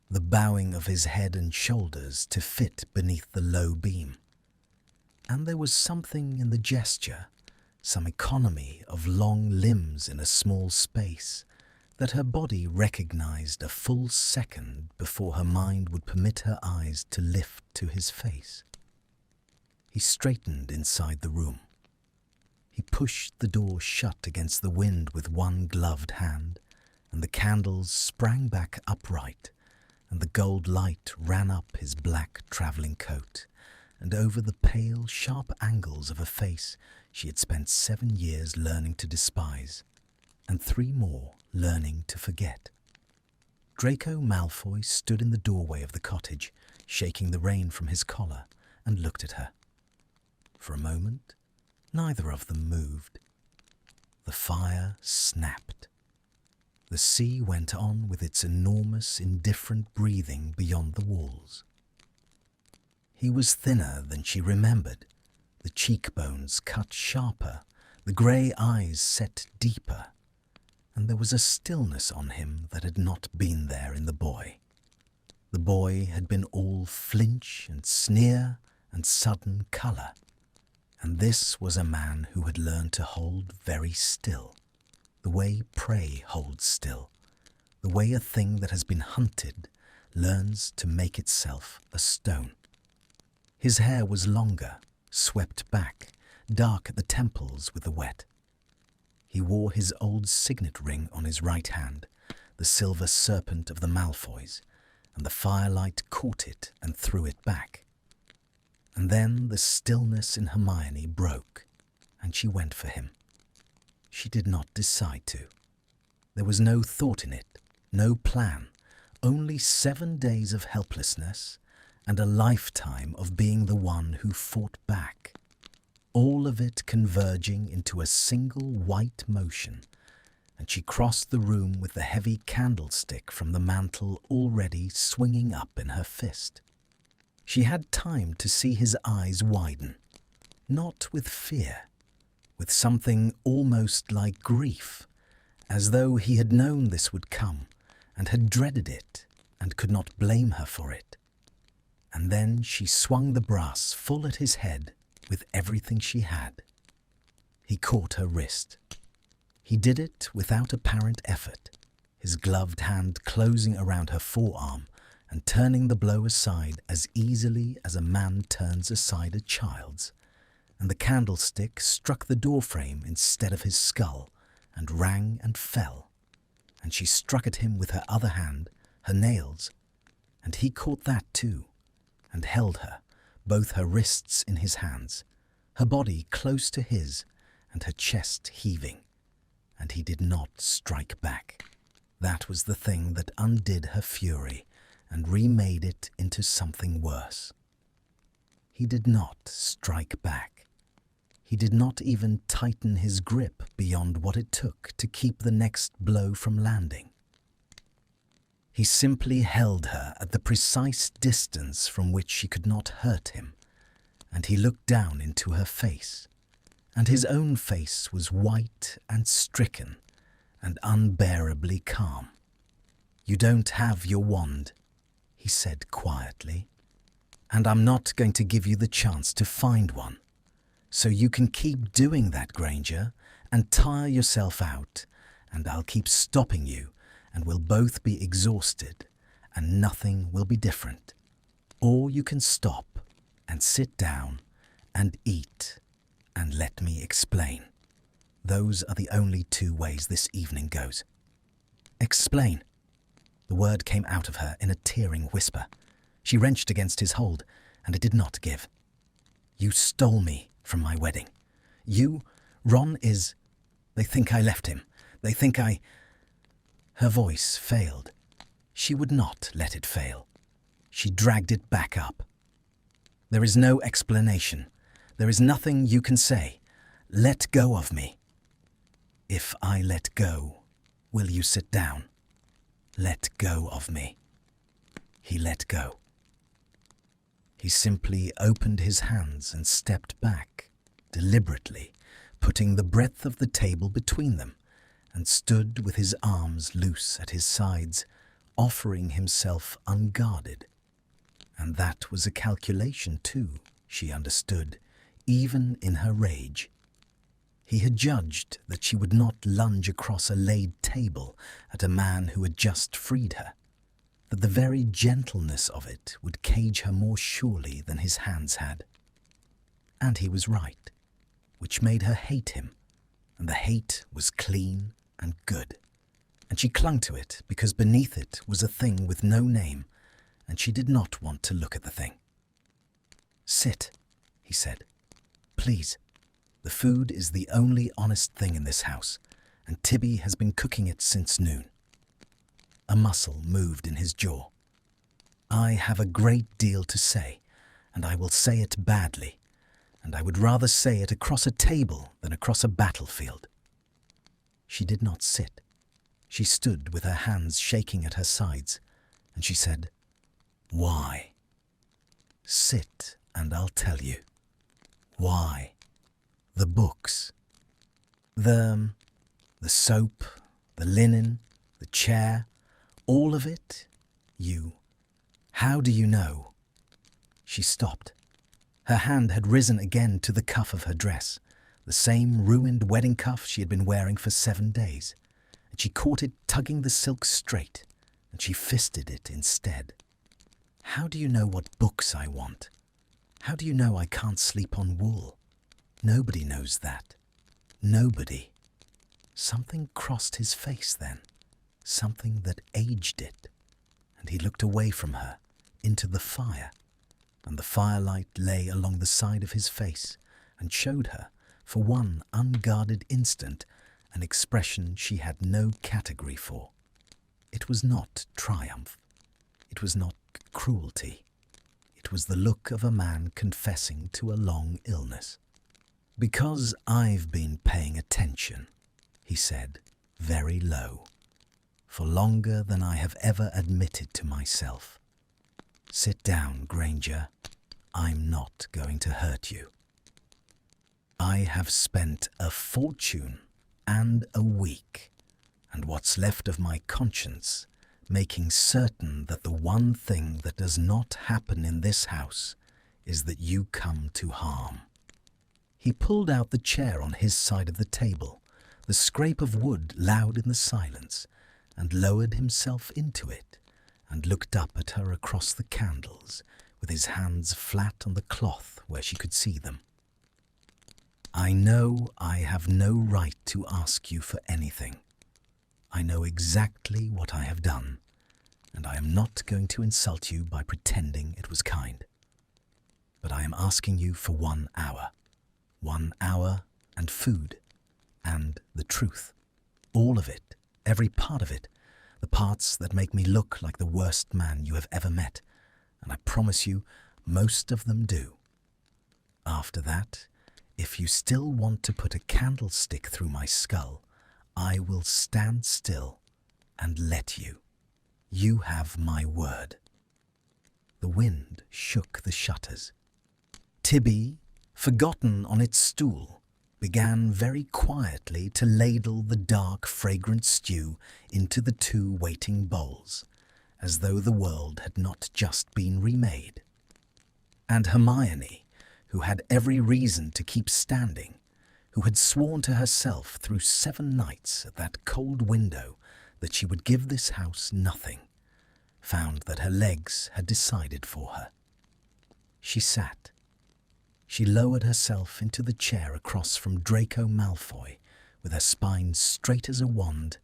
the bowing of his head and shoulders to fit beneath the low beam. And there was something in the gesture, some economy of long limbs in a small space, that her body recognized a full second before her mind would permit her eyes to lift to his face. He straightened inside the room. He pushed the door shut against the wind with one gloved hand, and the candles sprang back upright, and the gold light ran up his black travelling coat, and over the pale, sharp angles of a face she had spent 7 years learning to despise, and 3 more learning to forget. Draco Malfoy stood in the doorway of the cottage, shaking the rain from his collar, and looked at her. For a moment, neither of them moved. The fire snapped. The sea went on with its enormous, indifferent breathing beyond the walls. He was thinner than she remembered, the cheekbones cut sharper, the grey eyes set deeper, and there was a stillness on him that had not been there in the boy. The boy had been all flinch and sneer and sudden colour, and this was a man who had learned to hold very still, the way prey holds still, the way a thing that has been hunted learns to make itself a stone. His hair was longer, swept back, dark at the temples with the wet. He wore his old signet ring on his right hand, the silver serpent of the Malfoys, and the firelight caught it and threw it back. And then the stillness in Hermione broke, and she went for him. She did not decide to. There was no thought in it, no plan, only 7 days of helplessness and a lifetime of being the one who fought back, all of it converging into a single white motion, and she crossed the room with the heavy candlestick from the mantel already swinging up in her fist. She had time to see his eyes widen, not with fear, with something almost like grief, as though he had known this would come and had dreaded it and could not blame her for it. And then she swung the brass full at his head with everything she had. He caught her wrist. He did it without apparent effort, his gloved hand closing around her forearm and turning the blow aside as easily as a man turns aside a child's, and the candlestick struck the doorframe instead of his skull, and rang and fell, and she struck at him with her other hand, her nails, and he caught that too, and held her, both her wrists in his hands, her body close to his, and her chest heaving, and he did not strike back. That was the thing that undid her fury and remade it into something worse. He did not strike back. He did not even tighten his grip beyond what it took to keep the next blow from landing. He simply held her at the precise distance from which she could not hurt him, and he looked down into her face, and his own face was white and stricken and unbearably calm. "You don't have your wand," he said quietly, "and I'm not going to give you the chance to find one. So you can keep doing that, Granger, and tire yourself out, and I'll keep stopping you, and we'll both be exhausted, and nothing will be different. Or you can stop and sit down and eat and let me explain. Those are the only two ways this evening goes." "Explain." The word came out of her in a tearing whisper. She wrenched against his hold, and it did not give. "You stole me from my wedding. Ron is... They think I left him. They think I..." Her voice failed. She would not let it fail. She dragged it back up. "There is no explanation. There is nothing you can say. Let go of me." "If I let go, will you sit down?" "Let go of me." He let go. He simply opened his hands and stepped back, deliberately, putting the breadth of the table between them, and stood with his arms loose at his sides, offering himself unguarded. And that was a calculation too, she understood, even in her rage. He had judged that she would not lunge across a laid table at a man who had just freed her, that the very gentleness of it would cage her more surely than his hands had. And he was right, which made her hate him, and the hate was clean and good, and she clung to it because beneath it was a thing with no name, and she did not want to look at the thing. "Sit," he said. "Please. The food is the only honest thing in this house, and Tibby has been cooking it since noon." A muscle moved in his jaw. "I have a great deal to say, and I will say it badly, and I would rather say it across a table than across a battlefield." She did not sit. She stood with her hands shaking at her sides, and she said, "Why?" "Sit, and I'll tell you." "Why?" "The books. The soap, the linen, the chair, all of it. How do you know?" She stopped. Her hand had risen again to the cuff of her dress, the same ruined wedding cuff she had been wearing for 7 days, and she caught it tugging the silk straight, and she fisted it instead. "How do you know what books I want? How do you know I can't sleep on wool? Nobody knows that. Nobody." Something crossed his face then, something that aged it, and he looked away from her, into the fire, and the firelight lay along the side of his face and showed her, for one unguarded instant, an expression she had no category for. It was not triumph. It was not cruelty. It was the look of a man confessing to a long illness. "Because I've been paying attention," he said, very low, "for longer than I have ever admitted to myself. Sit down, Granger. I'm not going to hurt you. I have spent a fortune and a week, and what's left of my conscience, making certain that the one thing that does not happen in this house is that you come to harm." He pulled out the chair on his side of the table, the scrape of wood loud in the silence, and lowered himself into it, and looked up at her across the candles, with his hands flat on the cloth where she could see them. "I know I have no right to ask you for anything. I know exactly what I have done, and I am not going to insult you by pretending it was kind. But I am asking you for 1 hour. 1 hour and food, and the truth. All of it, every part of it, the parts that make me look like the worst man you have ever met, and I promise you, most of them do. After that, if you still want to put a candlestick through my skull, I will stand still and let you. You have my word." The wind shook the shutters. Tibby, forgotten on its stool, began very quietly to ladle the dark, fragrant stew into the 2 waiting bowls, as though the world had not just been remade. And Hermione, who had every reason to keep standing, who had sworn to herself through 7 nights at that cold window that she would give this house nothing, found that her legs had decided for her. She sat. She lowered herself into the chair across from Draco Malfoy, with her spine straight as a wand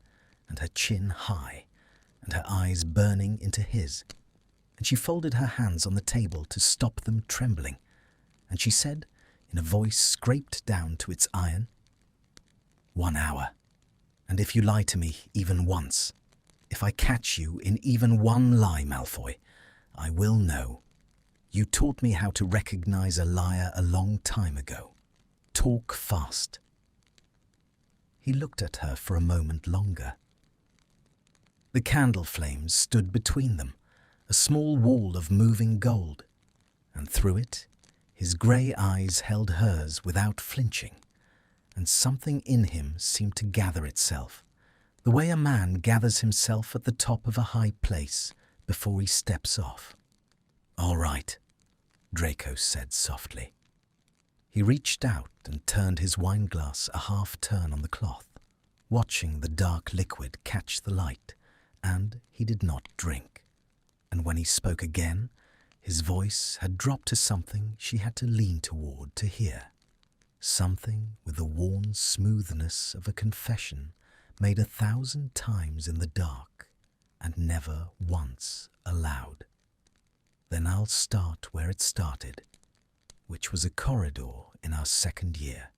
and her chin high and her eyes burning into his, and she folded her hands on the table to stop them trembling, and she said, in a voice scraped down to its iron, "1 hour, and if you lie to me even once, if I catch you in even one lie, Malfoy, I will know. You taught me how to recognize a liar a long time ago. Talk fast." He looked at her for a moment longer. The candle flames stood between them, a small wall of moving gold, and through it, his grey eyes held hers without flinching, and something in him seemed to gather itself, the way a man gathers himself at the top of a high place before he steps off. "All right," Draco said softly. He reached out and turned his wineglass a half turn on the cloth, watching the dark liquid catch the light, and he did not drink. And when he spoke again, his voice had dropped to something she had to lean toward to hear, something with the worn smoothness of a confession made 1,000 times in the dark and never once aloud. "Then I'll start where it started, which was a corridor in our 2nd year,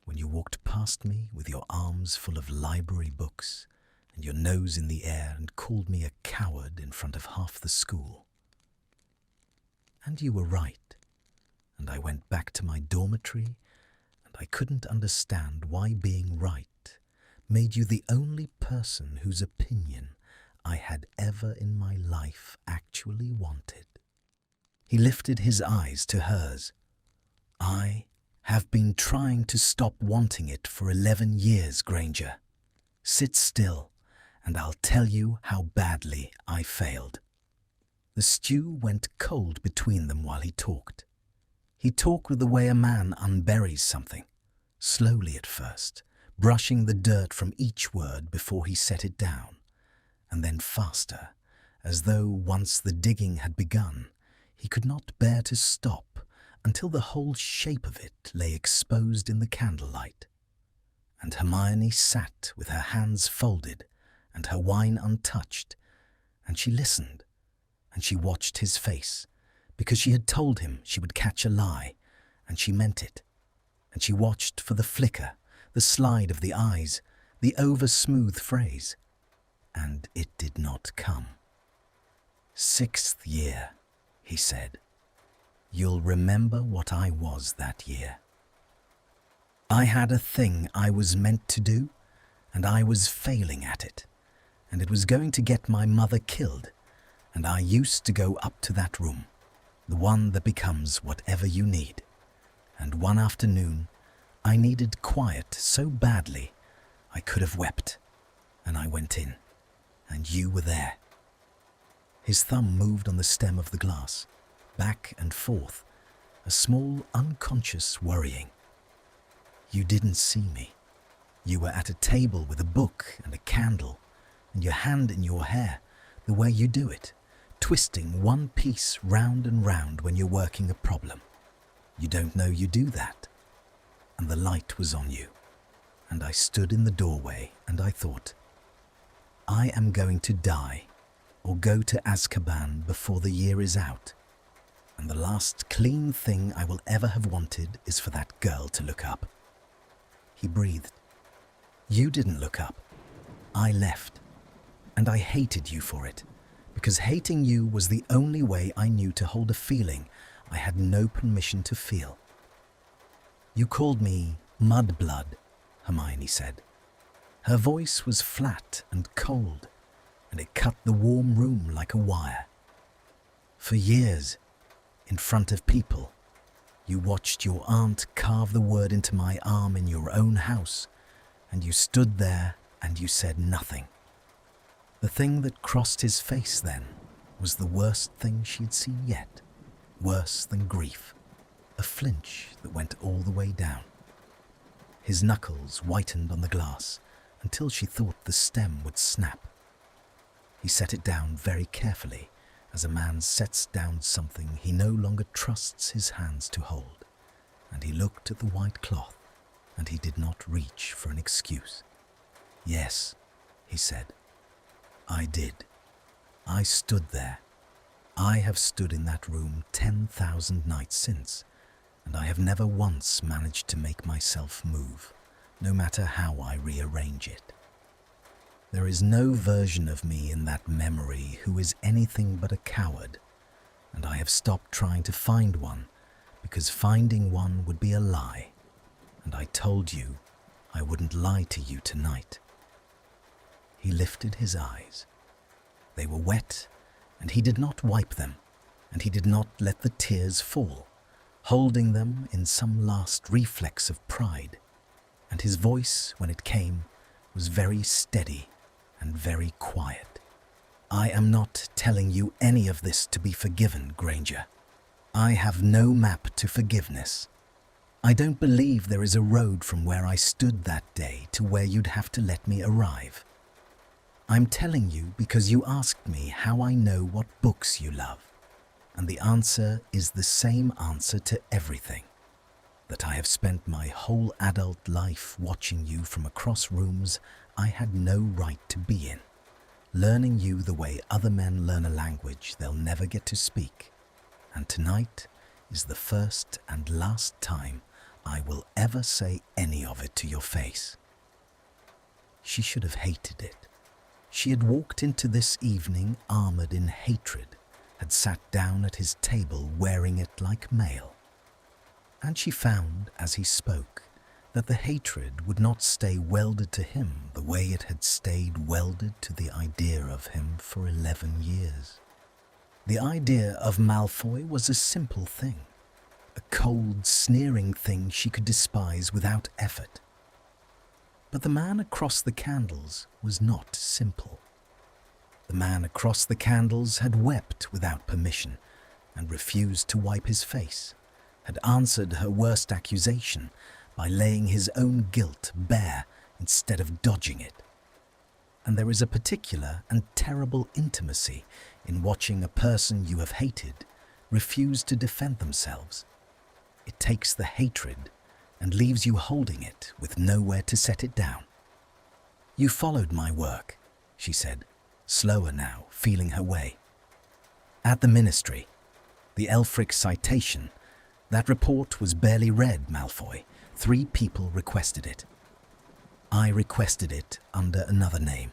when you walked past me with your arms full of library books and your nose in the air and called me a coward in front of half the school. And you were right, and I went back to my dormitory, and I couldn't understand why being right made you the only person whose opinion I had ever in my life actually wanted." He lifted his eyes to hers. "I have been trying to stop wanting it for 11 years, Granger. Sit still, and I'll tell you how badly I failed." The stew went cold between them while he talked. He talked with the way a man unburies something, slowly at first, brushing the dirt from each word before he set it down, and then faster, as though once the digging had begun, he could not bear to stop until the whole shape of it lay exposed in the candlelight. And Hermione sat with her hands folded and her wine untouched, and she listened, and she watched his face, because she had told him she would catch a lie, and she meant it, and she watched for the flicker, the slide of the eyes, the over-smooth phrase, and it did not come. "6th year," he said. "You'll remember what I was that year. I had a thing I was meant to do, and I was failing at it, and it was going to get my mother killed, and I used to go up to that room, the one that becomes whatever you need, and one afternoon I needed quiet so badly I could have wept, and I went in, and you were there." His thumb moved on the stem of the glass, back and forth, a small unconscious worrying. "You didn't see me. You were at a table with a book and a candle, and your hand in your hair, the way you do it, twisting one piece round and round when you're working a problem. You don't know you do that. And the light was on you. And I stood in the doorway and I thought, I am going to die or go to Azkaban before the year is out. And the last clean thing I will ever have wanted is for that girl to look up. He breathed. You didn't look up. I left. And I hated you for it, because hating you was the only way I knew to hold a feeling I had no permission to feel. You called me mudblood, Hermione said. Her voice was flat and cold, and it cut the warm room like a wire. For years, in front of people, you watched your aunt carve the word into my arm in your own house, and you stood there and you said nothing. The thing that crossed his face then was the worst thing she had seen yet, worse than grief, a flinch that went all the way down. His knuckles whitened on the glass until she thought the stem would snap. He set it down very carefully, as a man sets down something he no longer trusts his hands to hold, and he looked at the white cloth, and he did not reach for an excuse. Yes, he said, I did. I stood there. I have stood in that room 10,000 nights since, and I have never once managed to make myself move, no matter how I rearrange it. There is no version of me in that memory who is anything but a coward, and I have stopped trying to find one because finding one would be a lie, and I told you I wouldn't lie to you tonight. He lifted his eyes. They were wet, and he did not wipe them, and he did not let the tears fall, holding them in some last reflex of pride, and his voice, when it came, was very steady and very quiet. I am not telling you any of this to be forgiven, Granger. I have no map to forgiveness. I don't believe there is a road from where I stood that day to where you'd have to let me arrive. I'm telling you because you asked me how I know what books you love, and the answer is the same answer to everything. That I have spent my whole adult life watching you from across rooms I had no right to be in, learning you the way other men learn a language they'll never get to speak. And tonight is the first and last time I will ever say any of it to your face. She should have hated it. She had walked into this evening armored in hatred, had sat down at his table wearing it like mail. And she found, as he spoke, that the hatred would not stay welded to him the way it had stayed welded to the idea of him for 11 years. The idea of Malfoy was a simple thing, a cold, sneering thing she could despise without effort. But the man across the candles was not simple. The man across the candles had wept without permission and refused to wipe his face, had answered her worst accusation by laying his own guilt bare instead of dodging it. And there is a particular and terrible intimacy in watching a person you have hated refuse to defend themselves. It takes the hatred and leaves you holding it with nowhere to set it down. You followed my work, she said, slower now, feeling her way. At the ministry, the Elfric citation, that report was barely read, Malfoy. 3 people requested it. I requested it under another name.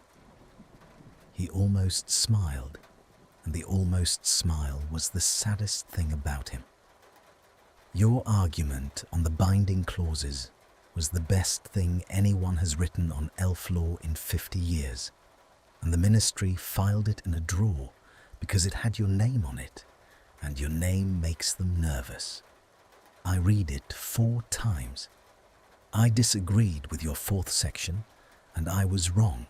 He almost smiled, and the almost smile was the saddest thing about him. Your argument on the binding clauses was the best thing anyone has written on elf law in 50 years, and the ministry filed it in a drawer because it had your name on it, and your name makes them nervous. I read it 4 times. I disagreed with your 4th section, and I was wrong,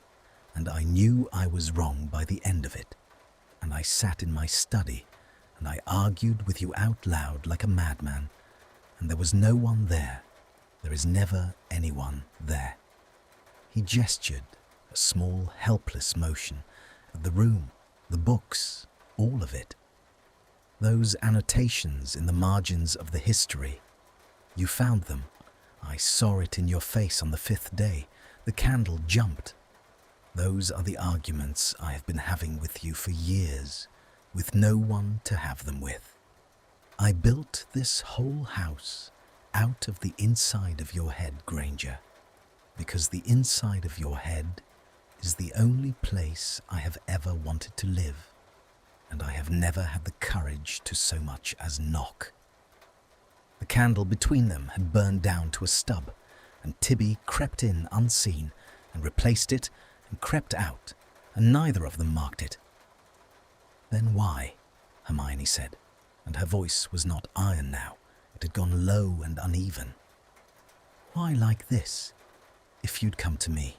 and I knew I was wrong by the end of it. And I sat in my study, and I argued with you out loud like a madman, and there was no one there. There is never anyone there. He gestured, a small, helpless motion, at the room, the books, all of it. Those annotations in the margins of the history, you found them. I saw it in your face on the 5th day. The candle jumped. Those are the arguments I have been having with you for years, with no one to have them with. I built this whole house out of the inside of your head, Granger, because the inside of your head is the only place I have ever wanted to live, and I have never had the courage to so much as knock. The candle between them had burned down to a stub, and Tibby crept in unseen and replaced it and crept out, and neither of them marked it. Then why? Hermione said, and her voice was not iron now. It had gone low and uneven. Why like this? If you'd come to me,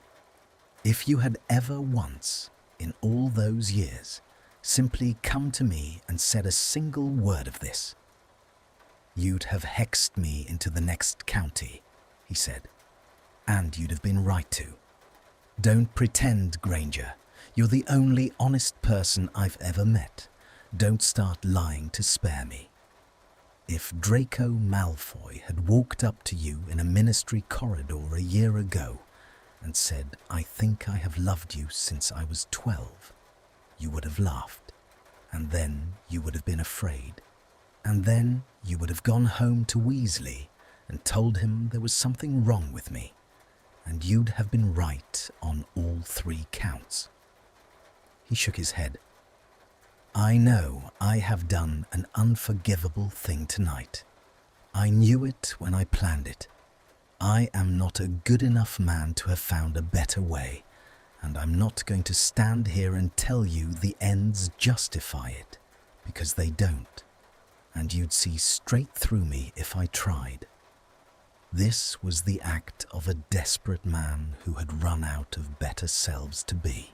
if you had ever once, in all those years, simply come to me and said a single word of this, you'd have hexed me into the next county, he said, and you'd have been right to. Don't pretend, Granger. You're the only honest person I've ever met. Don't start lying to spare me. If Draco Malfoy had walked up to you in a ministry corridor a year ago and said, I think I have loved you since I was 12, you would have laughed, and then you would have been afraid, and then you would have gone home to Weasley and told him there was something wrong with me, and you'd have been right on all 3 counts. He shook his head. I know I have done an unforgivable thing tonight. I knew it when I planned it. I am not a good enough man to have found a better way, and I'm not going to stand here and tell you the ends justify it, because they don't, and you'd see straight through me if I tried. This was the act of a desperate man who had run out of better selves to be.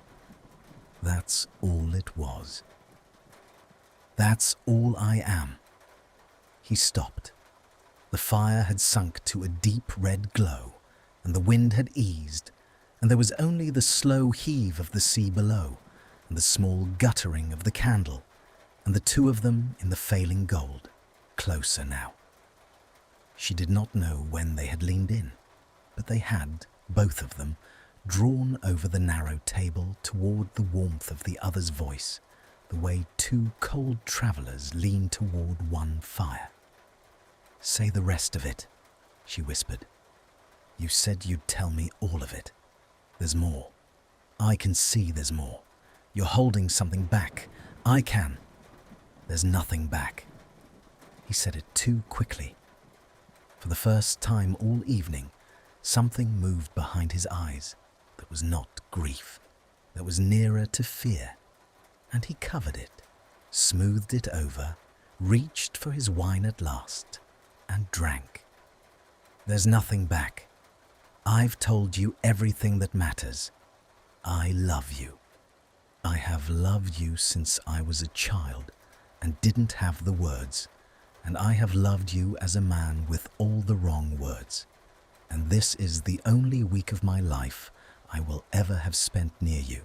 That's all it was. That's all I am. He stopped. The fire had sunk to a deep red glow, and the wind had eased, and there was only the slow heave of the sea below, and the small guttering of the candle, and the 2 of them in the failing gold, closer now. She did not know when they had leaned in, but they had, both of them, drawn over the narrow table toward the warmth of the other's voice, the way 2 cold travellers lean toward one fire. Say the rest of it, she whispered. You said you'd tell me all of it. There's more. I can see there's more. You're holding something back. I can. There's nothing back. He said it too quickly. For the first time all evening, something moved behind his eyes that was not grief, that was nearer to fear. And he covered it, smoothed it over, reached for his wine at last, and drank. There's nothing back. I've told you everything that matters. I love you. I have loved you since I was a child and didn't have the words, and I have loved you as a man with all the wrong words, and this is the only week of my life I will ever have spent near you.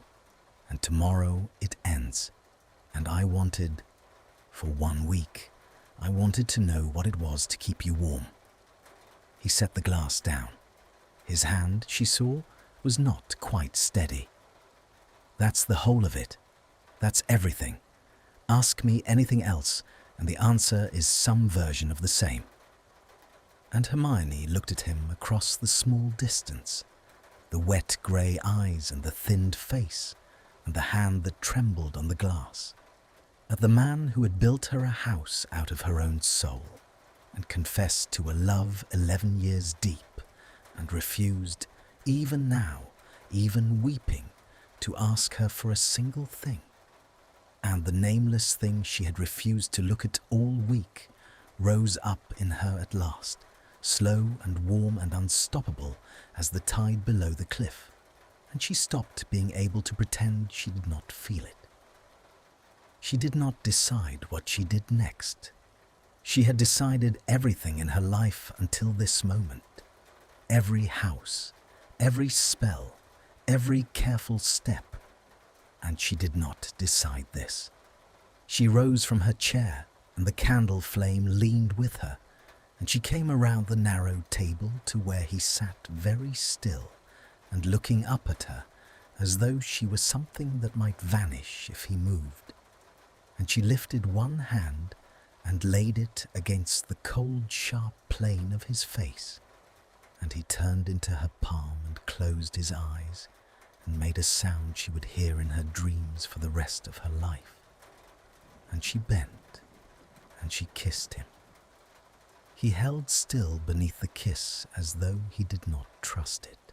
And tomorrow it ends, and I wanted, for 1 week, I wanted to know what it was to keep you warm. He set the glass down. His hand, she saw, was not quite steady. That's the whole of it. That's everything. Ask me anything else, and the answer is some version of the same. And Hermione looked at him across the small distance, the wet grey eyes and the thinned face, and the hand that trembled on the glass, at the man who had built her a house out of her own soul, and confessed to a love 11 years deep, and refused, even now, even weeping, to ask her for a single thing. And the nameless thing she had refused to look at all week rose up in her at last, slow and warm and unstoppable as the tide below the cliff, and she stopped being able to pretend she did not feel it. She did not decide what she did next. She had decided everything in her life until this moment. Every house, every spell, every careful step. And she did not decide this. She rose from her chair, and the candle flame leaned with her, and she came around the narrow table to where he sat very still and looking up at her as though she were something that might vanish if he moved. And she lifted one hand and laid it against the cold, sharp plane of his face, and he turned into her palm and closed his eyes and made a sound she would hear in her dreams for the rest of her life. And she bent, and she kissed him. He held still beneath the kiss as though he did not trust it,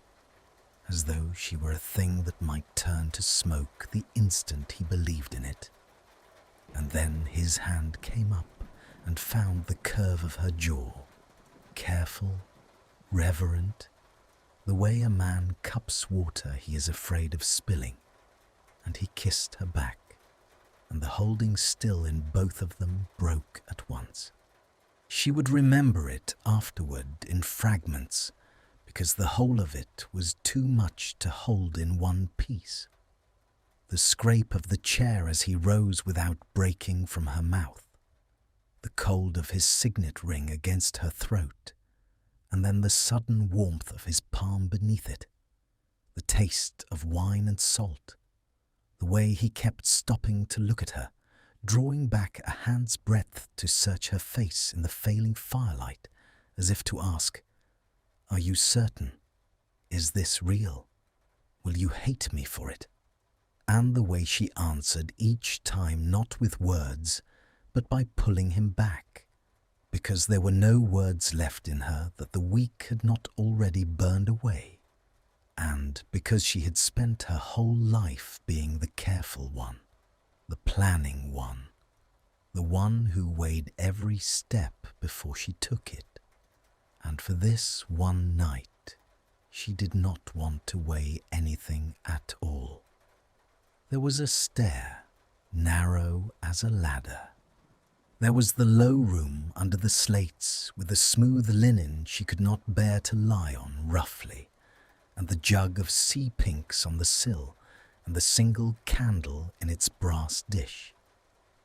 as though she were a thing that might turn to smoke the instant he believed in it. And then his hand came up and found the curve of her jaw, careful, reverent, the way a man cups water he is afraid of spilling, and he kissed her back, and the holding still in both of them broke at once. She would remember it afterward in fragments, because the whole of it was too much to hold in one piece. The scrape of the chair as he rose without breaking from her mouth, the cold of his signet ring against her throat, and then the sudden warmth of his palm beneath it, the taste of wine and salt, the way he kept stopping to look at her, drawing back a hand's breadth to search her face in the failing firelight, as if to ask, "Are you certain? Is this real? Will you hate me for it?" And the way she answered each time not with words, but by pulling him back, because there were no words left in her that the weak had not already burned away, and because she had spent her whole life being the careful one, the planning one, the one who weighed every step before she took it. And for this one night, she did not want to weigh anything at all. There was a stair, narrow as a ladder. There was the low room under the slates with the smooth linen she could not bear to lie on roughly, and the jug of sea pinks on the sill, and the single candle in its brass dish.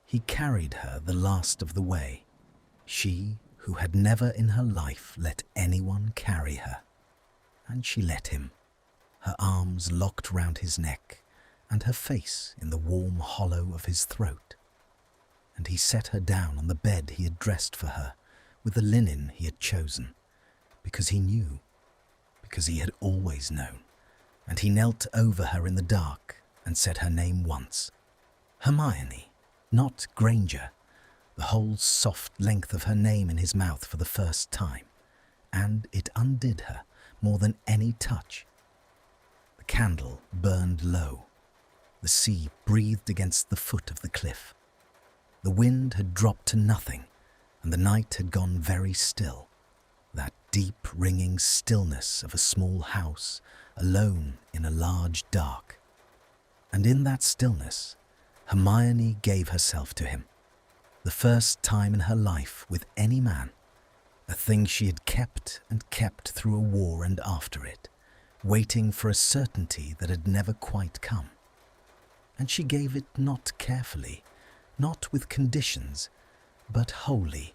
He carried her the last of the way, she who had never in her life let anyone carry her. And she let him, her arms locked round his neck, and her face in the warm hollow of his throat. And he set her down on the bed he had dressed for her, with the linen he had chosen, because he knew, because he had always known, and he knelt over her in the dark and said her name once, Hermione, not Granger, the whole soft length of her name in his mouth for the first time, and it undid her more than any touch. The candle burned low. The sea breathed against the foot of the cliff. The wind had dropped to nothing, and the night had gone very still, that deep ringing stillness of a small house alone in a large dark. And in that stillness, Hermione gave herself to him, the first time in her life with any man, a thing she had kept and kept through a war and after it, waiting for a certainty that had never quite come. And she gave it not carefully, not with conditions, but wholly,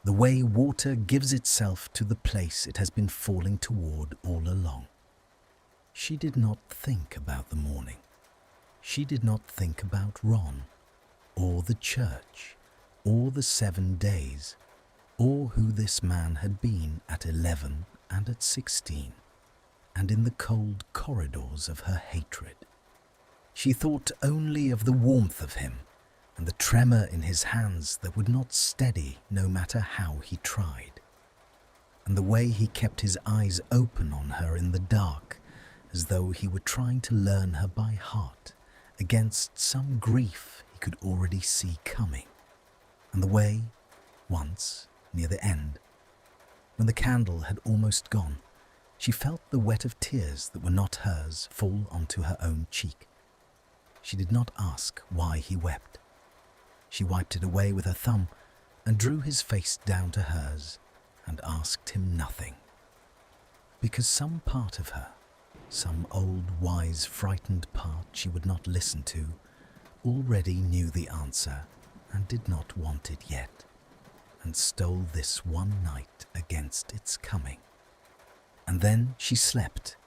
the way water gives itself to the place it has been falling toward all along. She did not think about the morning. She did not think about Ron, or the church, or the 7 days, or who this man had been at 11 and at 16, and in the cold corridors of her hatred. She thought only of the warmth of him, and the tremor in his hands that would not steady no matter how he tried, and the way he kept his eyes open on her in the dark, as though he were trying to learn her by heart against some grief he could already see coming, and the way, once, near the end, when the candle had almost gone, she felt the wet of tears that were not hers fall onto her own cheek. She did not ask why he wept. She wiped it away with her thumb and drew his face down to hers and asked him nothing. Because some part of her, some old, wise, frightened part she would not listen to, already knew the answer and did not want it yet, and stole this one night against its coming. And then she slept,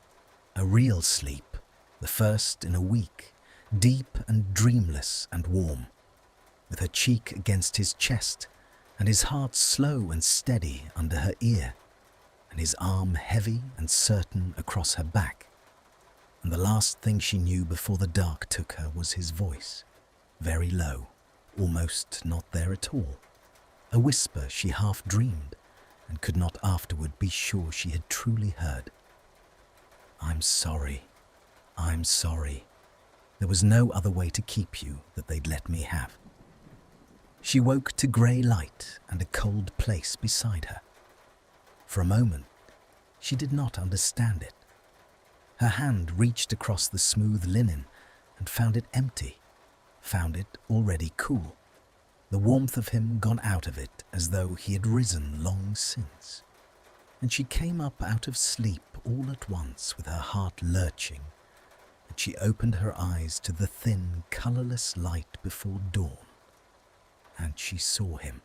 a real sleep, the first in a week, deep and dreamless and warm, with her cheek against his chest, and his heart slow and steady under her ear, and his arm heavy and certain across her back. And the last thing she knew before the dark took her was his voice, very low, almost not there at all, a whisper she half dreamed, and could not afterward be sure she had truly heard. "I'm sorry, I'm sorry. There was no other way to keep you that they'd let me have." She woke to grey light and a cold place beside her. For a moment, she did not understand it. Her hand reached across the smooth linen and found it empty, found it already cool, the warmth of him gone out of it as though he had risen long since. And she came up out of sleep all at once with her heart lurching, and she opened her eyes to the thin, colourless light before dawn. And she saw him.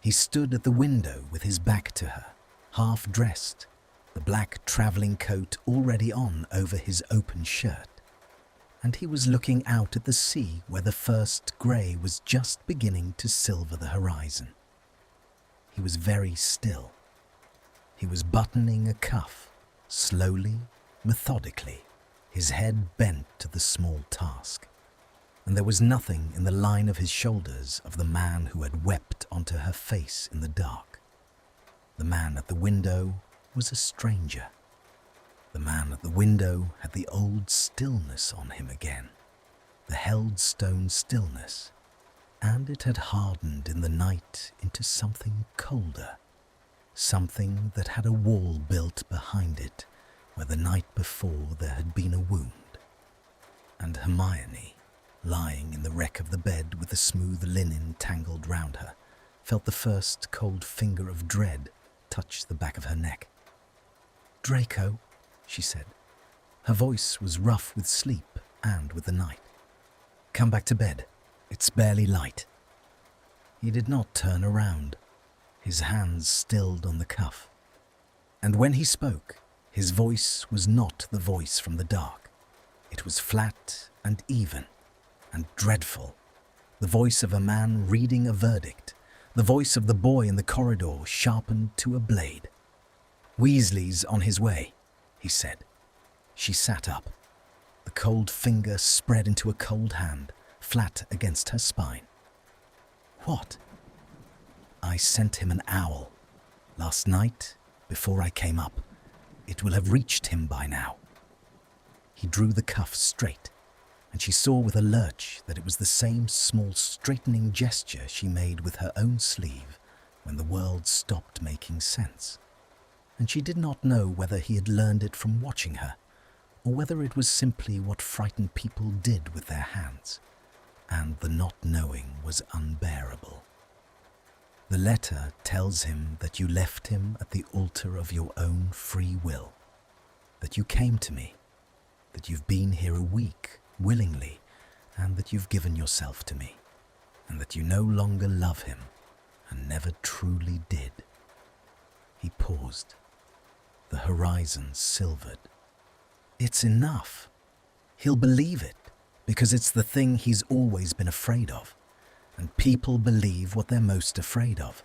He stood at the window with his back to her, half dressed, the black travelling coat already on over his open shirt. And he was looking out at the sea where the first grey was just beginning to silver the horizon. He was very still. He was buttoning a cuff, slowly, methodically, his head bent to the small task. And there was nothing in the line of his shoulders of the man who had wept onto her face in the dark. The man at the window was a stranger. The man at the window had the old stillness on him again, the held stone stillness, and it had hardened in the night into something colder, something that had a wall built behind it where the night before there had been a wound. And Hermione, lying in the wreck of the bed with the smooth linen tangled round her, felt the first cold finger of dread touch the back of her neck. "Draco," she said. Her voice was rough with sleep and with the night. "Come back to bed. It's barely light." He did not turn around, his hands stilled on the cuff. And when he spoke, his voice was not the voice from the dark. It was flat and even and dreadful, the voice of a man reading a verdict, the voice of the boy in the corridor sharpened to a blade. "Weasley's on his way," he said. She sat up. The cold finger spread into a cold hand, flat against her spine. "What?" "I sent him an owl. Last night, before I came up. It will have reached him by now." He drew the cuff straight, and she saw with a lurch that it was the same small straightening gesture she made with her own sleeve when the world stopped making sense. And she did not know whether he had learned it from watching her, or whether it was simply what frightened people did with their hands, and the not knowing was unbearable. "The letter tells him that you left him at the altar of your own free will, that you came to me, that you've been here a week, willingly, and that you've given yourself to me, and that you no longer love him, and never truly did." He paused. The horizon silvered. "It's enough. He'll believe it, because it's the thing he's always been afraid of, and people believe what they're most afraid of.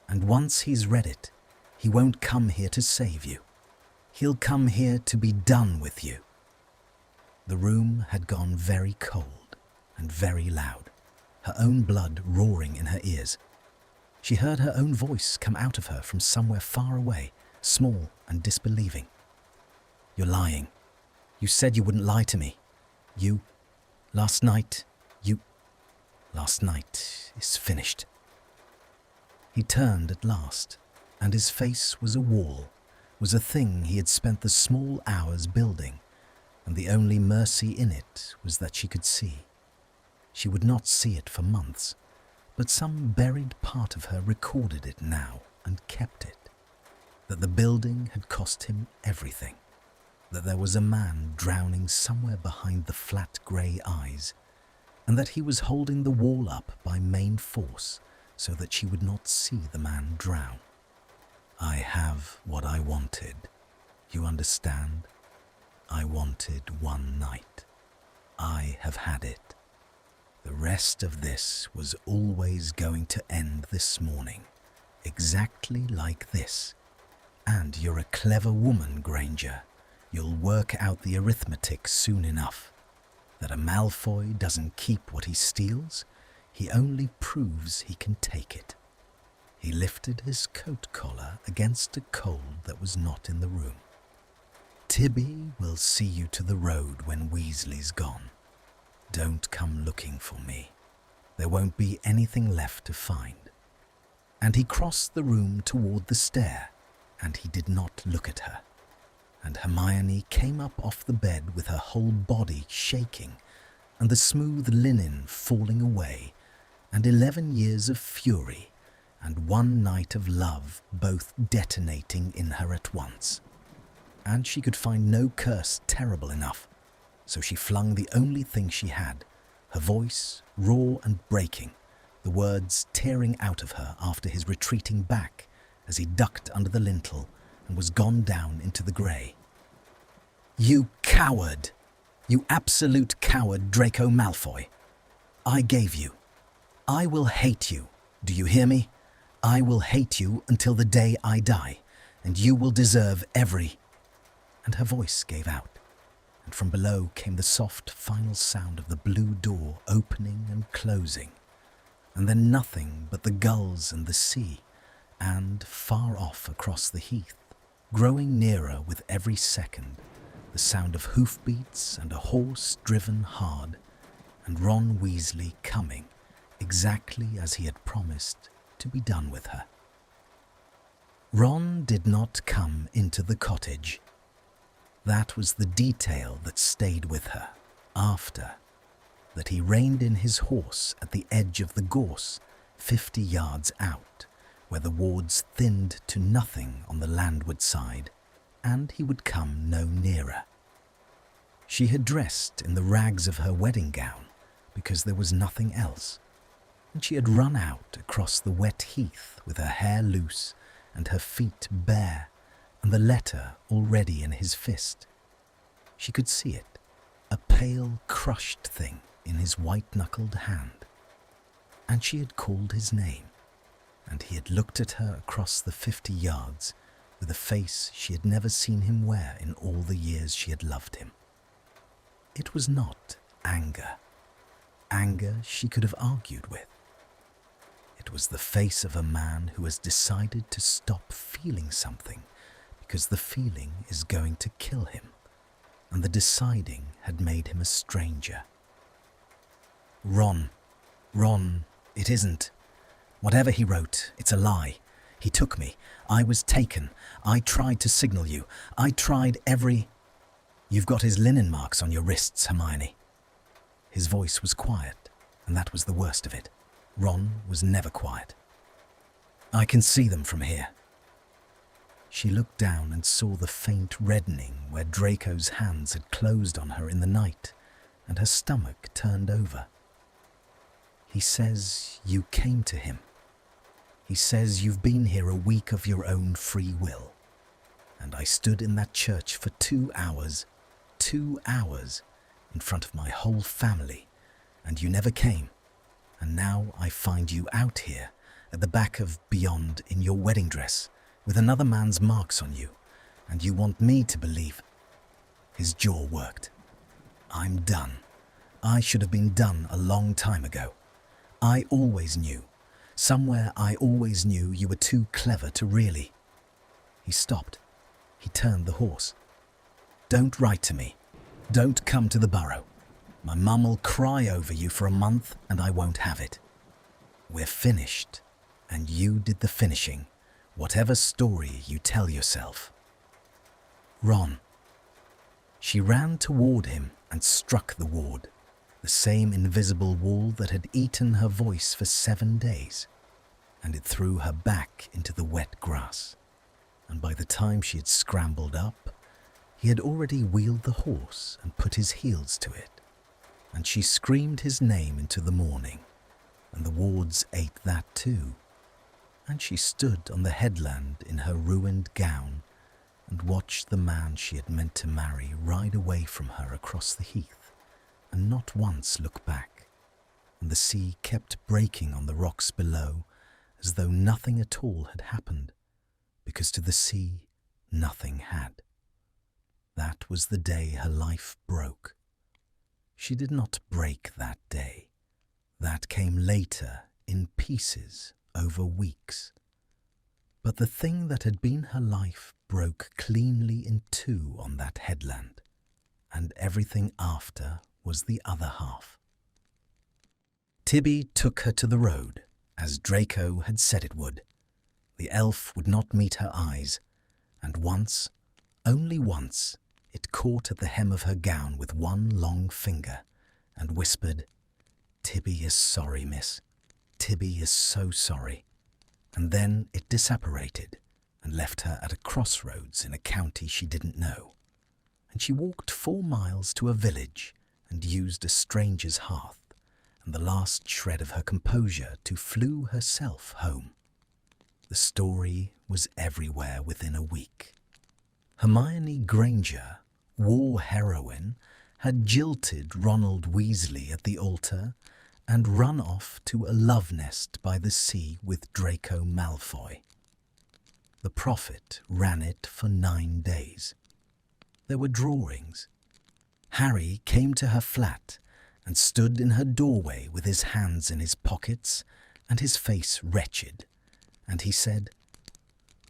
And once he's read it, he won't come here to save you. He'll come here to be done with you." The room had gone very cold and very loud, her own blood roaring in her ears. She heard her own voice come out of her from somewhere far away, small and disbelieving. "You're lying. You said you wouldn't lie to me. Last night is finished." He turned at last, and his face was a wall, was a thing he had spent the small hours building, and the only mercy in it was that she could see. She would not see it for months, but some buried part of her recorded it now and kept it. That the building had cost him everything, that there was a man drowning somewhere behind the flat grey eyes, and that he was holding the wall up by main force so that she would not see the man drown. I have what I wanted. You understand? I wanted one night. I have had it. The rest of this was always going to end this morning, exactly like this. And you're a clever woman, Granger. You'll work out the arithmetic soon enough. That a Malfoy doesn't keep what he steals, he only proves he can take it. He lifted his coat collar against a cold that was not in the room. Tibby will see you to the road when Weasley's gone. Don't come looking for me. There won't be anything left to find. And he crossed the room toward the stair, and he did not look at her. And Hermione came up off the bed with her whole body shaking, and the smooth linen falling away, and 11 years of fury, and one night of love both detonating in her at once. And she could find no curse terrible enough, so she flung the only thing she had, her voice, raw and breaking, the words tearing out of her after his retreating back as he ducked under the lintel and was gone down into the grey. You coward! You absolute coward, Draco Malfoy! I gave you. I will hate you. Do you hear me? I will hate you until the day I die, and you will deserve every... And her voice gave out, and from below came the soft final sound of the blue door opening and closing, and then nothing but the gulls and the sea, and far off across the heath, growing nearer with every second, the sound of hoofbeats and a horse driven hard, and Ron Weasley coming, exactly as he had promised, to be done with her. Ron did not come into the cottage. That was the detail that stayed with her after, that he reined in his horse at the edge of the gorse, 50 yards out, where the wards thinned to nothing on the landward side, and he would come no nearer. She had dressed in the rags of her wedding gown because there was nothing else, and she had run out across the wet heath with her hair loose and her feet bare, and the letter already in his fist. She could see it, a pale, crushed thing in his white-knuckled hand. And she had called his name, and he had looked at her across the 50 yards with a face she had never seen him wear in all the years she had loved him. It was not anger. Anger she could have argued with. It was the face of a man who has decided to stop feeling something because the feeling is going to kill him, and the deciding had made him a stranger. Ron, it isn't. Whatever he wrote, it's a lie. He took me. I was taken. I tried to signal you. I tried every... You've got his linen marks on your wrists, Hermione. His voice was quiet, and that was the worst of it. Ron was never quiet. I can see them from here. She looked down and saw the faint reddening where Draco's hands had closed on her in the night, and her stomach turned over. He says you came to him. He says you've been here a week of your own free will. And I stood in that church for 2 hours, in front of my whole family, and you never came. And now I find you out here, at the back of Beyond in your wedding dress, with another man's marks on you, and you want me to believe... His jaw worked. I'm done. I should have been done a long time ago. I always knew. Somewhere I always knew you were too clever to really... He stopped. He turned the horse. Don't write to me. Don't come to the Burrow. My mum will cry over you for a month and I won't have it. We're finished, and you did the finishing, whatever story you tell yourself. Ron. She ran toward him and struck the ward, the same invisible wall that had eaten her voice for 7 days, and it threw her back into the wet grass. And by the time she had scrambled up, he had already wheeled the horse and put his heels to it, and she screamed his name into the morning, and the wards ate that too, and she stood on the headland in her ruined gown and watched the man she had meant to marry ride away from her across the heath, and not once look back, and the sea kept breaking on the rocks below as though nothing at all had happened, because to the sea nothing had. That was the day her life broke. She did not break that day. That came later in pieces over weeks. But the thing that had been her life broke cleanly in two on that headland, and everything after was the other half. Tibby took her to the road, as Draco had said it would. The elf would not meet her eyes, and once, only once, it caught at the hem of her gown with one long finger, and whispered, "Tibby is sorry, miss. Tibby is so sorry." And then it disapparated and left her at a crossroads in a county she didn't know. And she walked 4 miles to a village and used a stranger's hearth and the last shred of her composure to flew herself home. The story was everywhere within a week. Hermione Granger, war heroine, had jilted Ronald Weasley at the altar and run off to a love nest by the sea with Draco Malfoy. The prophet ran it for 9 days. There were drawings. Harry came to her flat and stood in her doorway with his hands in his pockets and his face wretched, and he said,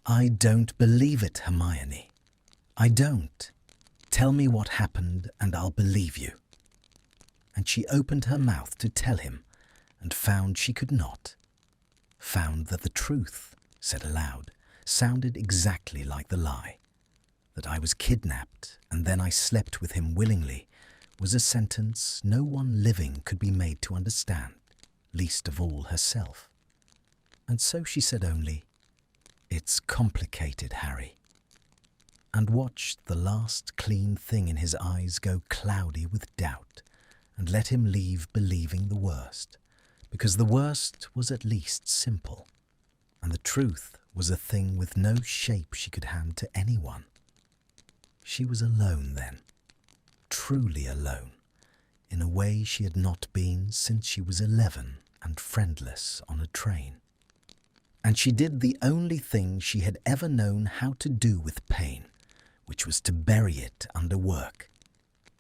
"I don't believe it, Hermione. I don't. Tell me what happened and I'll believe you." And she opened her mouth to tell him, and found she could not. Found that the truth, said aloud, sounded exactly like the lie. That I was kidnapped and then I slept with him willingly was a sentence no one living could be made to understand, least of all herself. And so she said only, "It's complicated, Harry," and watched the last clean thing in his eyes go cloudy with doubt, and let him leave believing the worst, because the worst was at least simple, and the truth was a thing with no shape she could hand to anyone. She was alone then, truly alone, in a way she had not been since she was 11 and friendless on a train. And she did the only thing she had ever known how to do with pain, which was to bury it under work.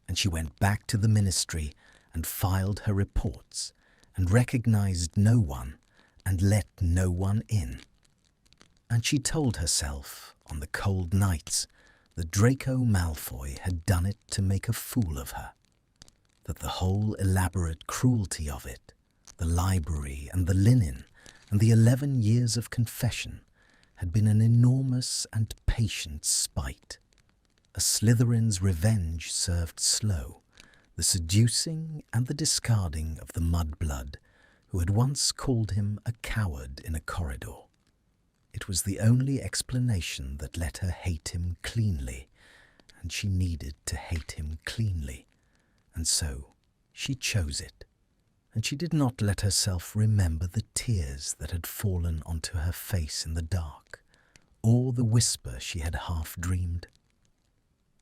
And she went back to the ministry and filed her reports, and recognized no one, and let no one in. And she told herself, on the cold nights, that Draco Malfoy had done it to make a fool of her, that the whole elaborate cruelty of it, the library and the linen, and the 11 years of confession, had been an enormous and patient spite, a Slytherin's revenge served slow, the seducing and the discarding of the mudblood who had once called him a coward in a corridor. It was the only explanation that let her hate him cleanly, and she needed to hate him cleanly, and so she chose it, and she did not let herself remember the tears that had fallen onto her face in the dark, or the whisper she had half dreamed.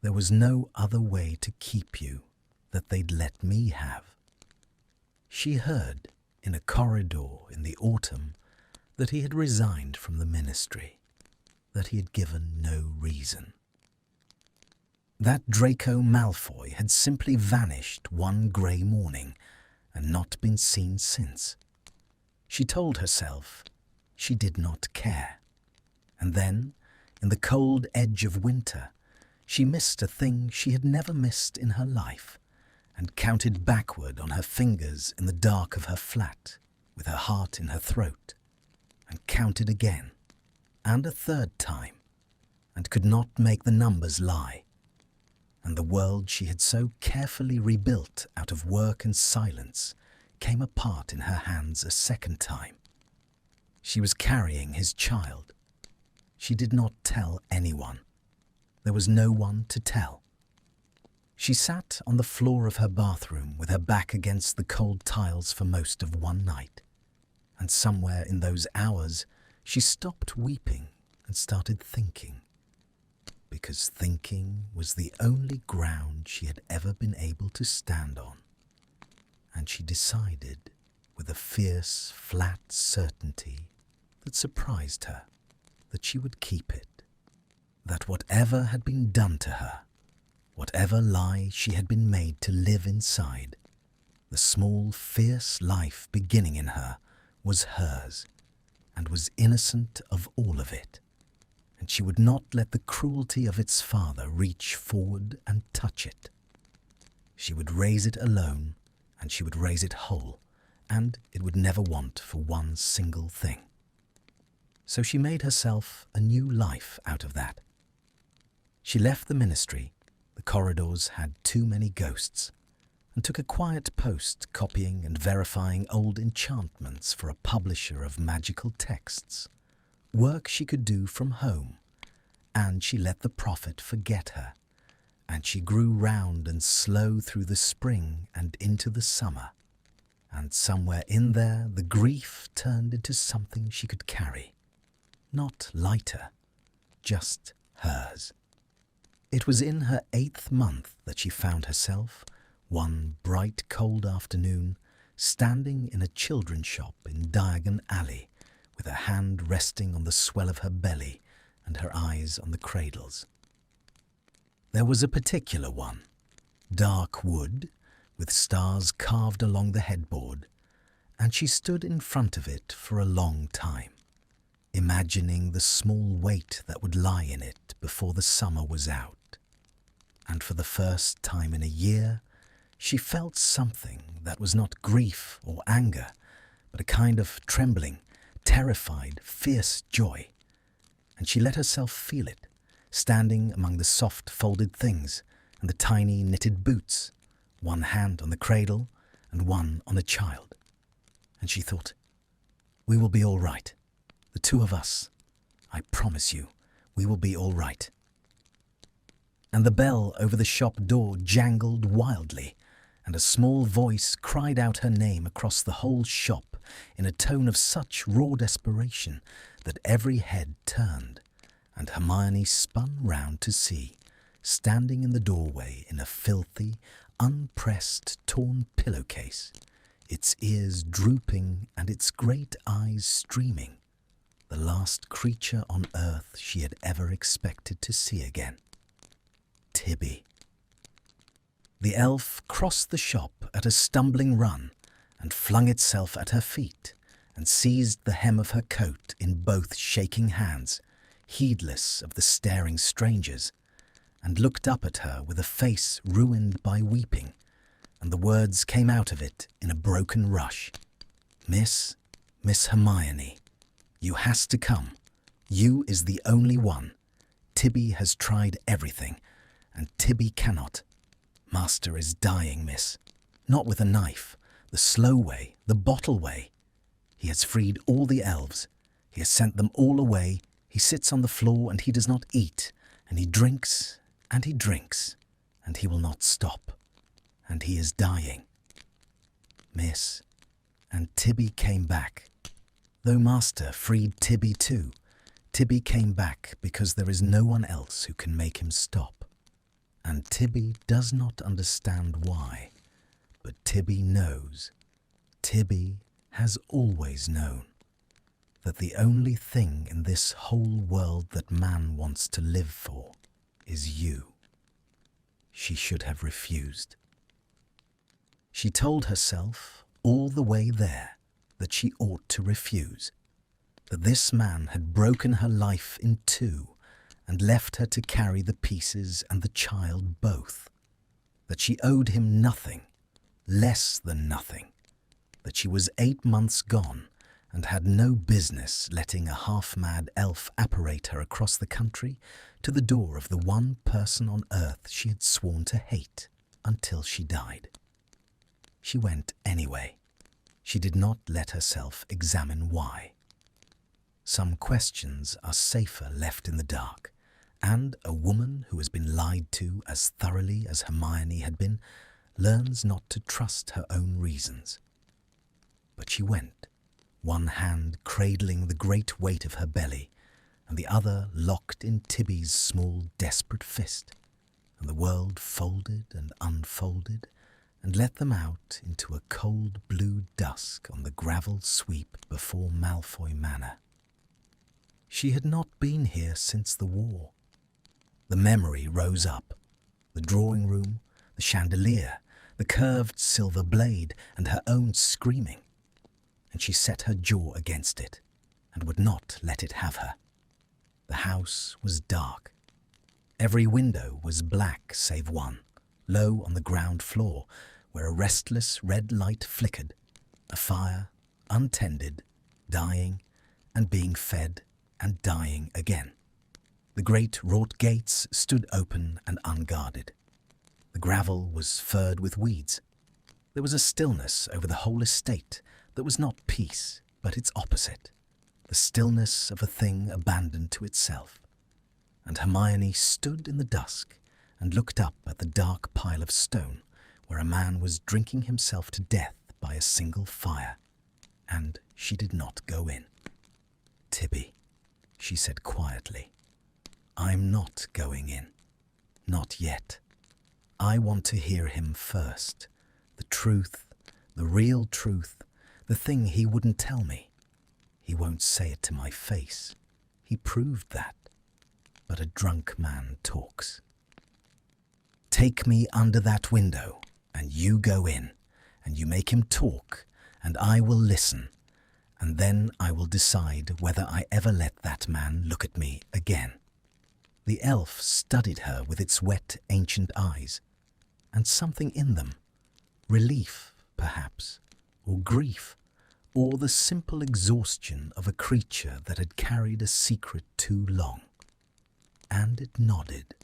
"There was no other way to keep you that they'd let me have." She heard, in a corridor in the autumn, that he had resigned from the ministry, that he had given no reason. That Draco Malfoy had simply vanished one grey morning and not been seen since. She told herself she did not care. And then, in the cold edge of winter, she missed a thing she had never missed in her life, and counted backward on her fingers in the dark of her flat, with her heart in her throat, and counted again, and a third time, and could not make the numbers lie. And the world she had so carefully rebuilt out of work and silence came apart in her hands a second time. She was carrying his child. She did not tell anyone. There was no one to tell. She sat on the floor of her bathroom with her back against the cold tiles for most of one night, and somewhere in those hours she stopped weeping and started thinking, because thinking was the only ground she had ever been able to stand on, and she decided with a fierce, flat certainty that surprised her that she would keep it, that whatever had been done to her, whatever lie she had been made to live inside, the small, fierce life beginning in her was hers and was innocent of all of it, and she would not let the cruelty of its father reach forward and touch it. She would raise it alone, and she would raise it whole, and it would never want for one single thing. So she made herself a new life out of that. She left the ministry, the corridors had too many ghosts, and took a quiet post copying and verifying old enchantments for a publisher of magical texts, work she could do from home, and she let the prophet forget her, and she grew round and slow through the spring and into the summer, and somewhere in there the grief turned into something she could carry, not lighter, just hers. It was in her 8th month that she found herself, one bright cold afternoon, standing in a children's shop in Diagon Alley, with her hand resting on the swell of her belly and her eyes on the cradles. There was a particular one, dark wood, with stars carved along the headboard, and she stood in front of it for a long time, imagining the small weight that would lie in it before the summer was out. And for the first time in a year, she felt something that was not grief or anger, but a kind of trembling, terrified, fierce joy. And she let herself feel it, standing among the soft folded things and the tiny knitted boots, one hand on the cradle and one on a child. And she thought, "We will be all right, the two of us. I promise you, we will be all right." And the bell over the shop door jangled wildly, and a small voice cried out her name across the whole shop in a tone of such raw desperation that every head turned, and Hermione spun round to see, standing in the doorway in a filthy, unpressed, torn pillowcase, its ears drooping and its great eyes streaming, the last creature on earth she had ever expected to see again. Tibby. The elf crossed the shop at a stumbling run and flung itself at her feet and seized the hem of her coat in both shaking hands, heedless of the staring strangers, and looked up at her with a face ruined by weeping, and the words came out of it in a broken rush. Miss Hermione, you has to come. You is the only one. Tibby has tried everything, and Tibby cannot. Master is dying, miss. Not with a knife, the slow way, the bottle way. He has freed all the elves. He has sent them all away. He sits on the floor and he does not eat, and he drinks, and he drinks, and he will not stop, and he is dying. Miss, and Tibby came back. Though Master freed Tibby too, Tibby came back because there is no one else who can make him stop. And Tibby does not understand why, but Tibby knows. Tibby has always known that the only thing in this whole world that man wants to live for is you. She should have refused. She told herself all the way there that she ought to refuse, that this man had broken her life in two and left her to carry the pieces and the child both, that she owed him nothing, less than nothing, that she was 8 months gone and had no business letting a half-mad elf apparate her across the country to the door of the one person on earth she had sworn to hate until she died. She went anyway. She did not let herself examine why. Some questions are safer left in the dark, And a woman who has been lied to as thoroughly as Hermione had been learns not to trust her own reasons. But she went, one hand cradling the great weight of her belly, and the other locked in Tibby's small, desperate fist, and the world folded and unfolded and let them out into a cold blue dusk on the gravel sweep before Malfoy Manor. She had not been here since the war. The memory rose up, the drawing room, the chandelier, the curved silver blade, and her own screaming, and she set her jaw against it and would not let it have her. The house was dark. Every window was black save one, low on the ground floor, where a restless red light flickered, a fire, untended, dying and being fed and dying again. The great wrought gates stood open and unguarded. The gravel was furred with weeds. There was a stillness over the whole estate that was not peace, but its opposite, the stillness of a thing abandoned to itself. And Hermione stood in the dusk and looked up at the dark pile of stone where a man was drinking himself to death by a single fire, and she did not go in. "Tibby," she said quietly, "I'm not going in. Not yet. I want to hear him first. The truth, the real truth, the thing he wouldn't tell me. He won't say it to my face. He proved that. But a drunk man talks. Take me under that window, and you go in, and you make him talk, and I will listen, and then I will decide whether I ever let that man look at me again." The elf studied her with its wet, ancient eyes, and something in them, relief, perhaps, or grief, or the simple exhaustion of a creature that had carried a secret too long. And it nodded,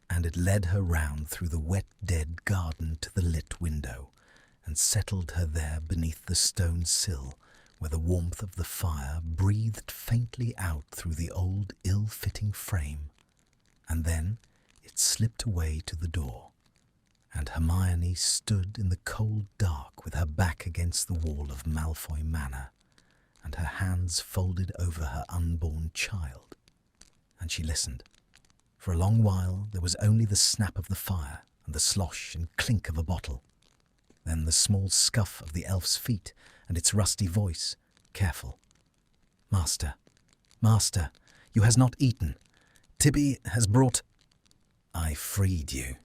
and it led her round through the wet, dead garden to the lit window, and settled her there beneath the stone sill, where the warmth of the fire breathed faintly out through the old, ill-fitting frame. And then it slipped away to the door, and Hermione stood in the cold dark with her back against the wall of Malfoy Manor, and her hands folded over her unborn child. And she listened. For a long while there was only the snap of the fire and the slosh and clink of a bottle. Then the small scuff of the elf's feet and its rusty voice, careful. "Master, Master, you has not eaten. Tibby has brought—" "I freed you."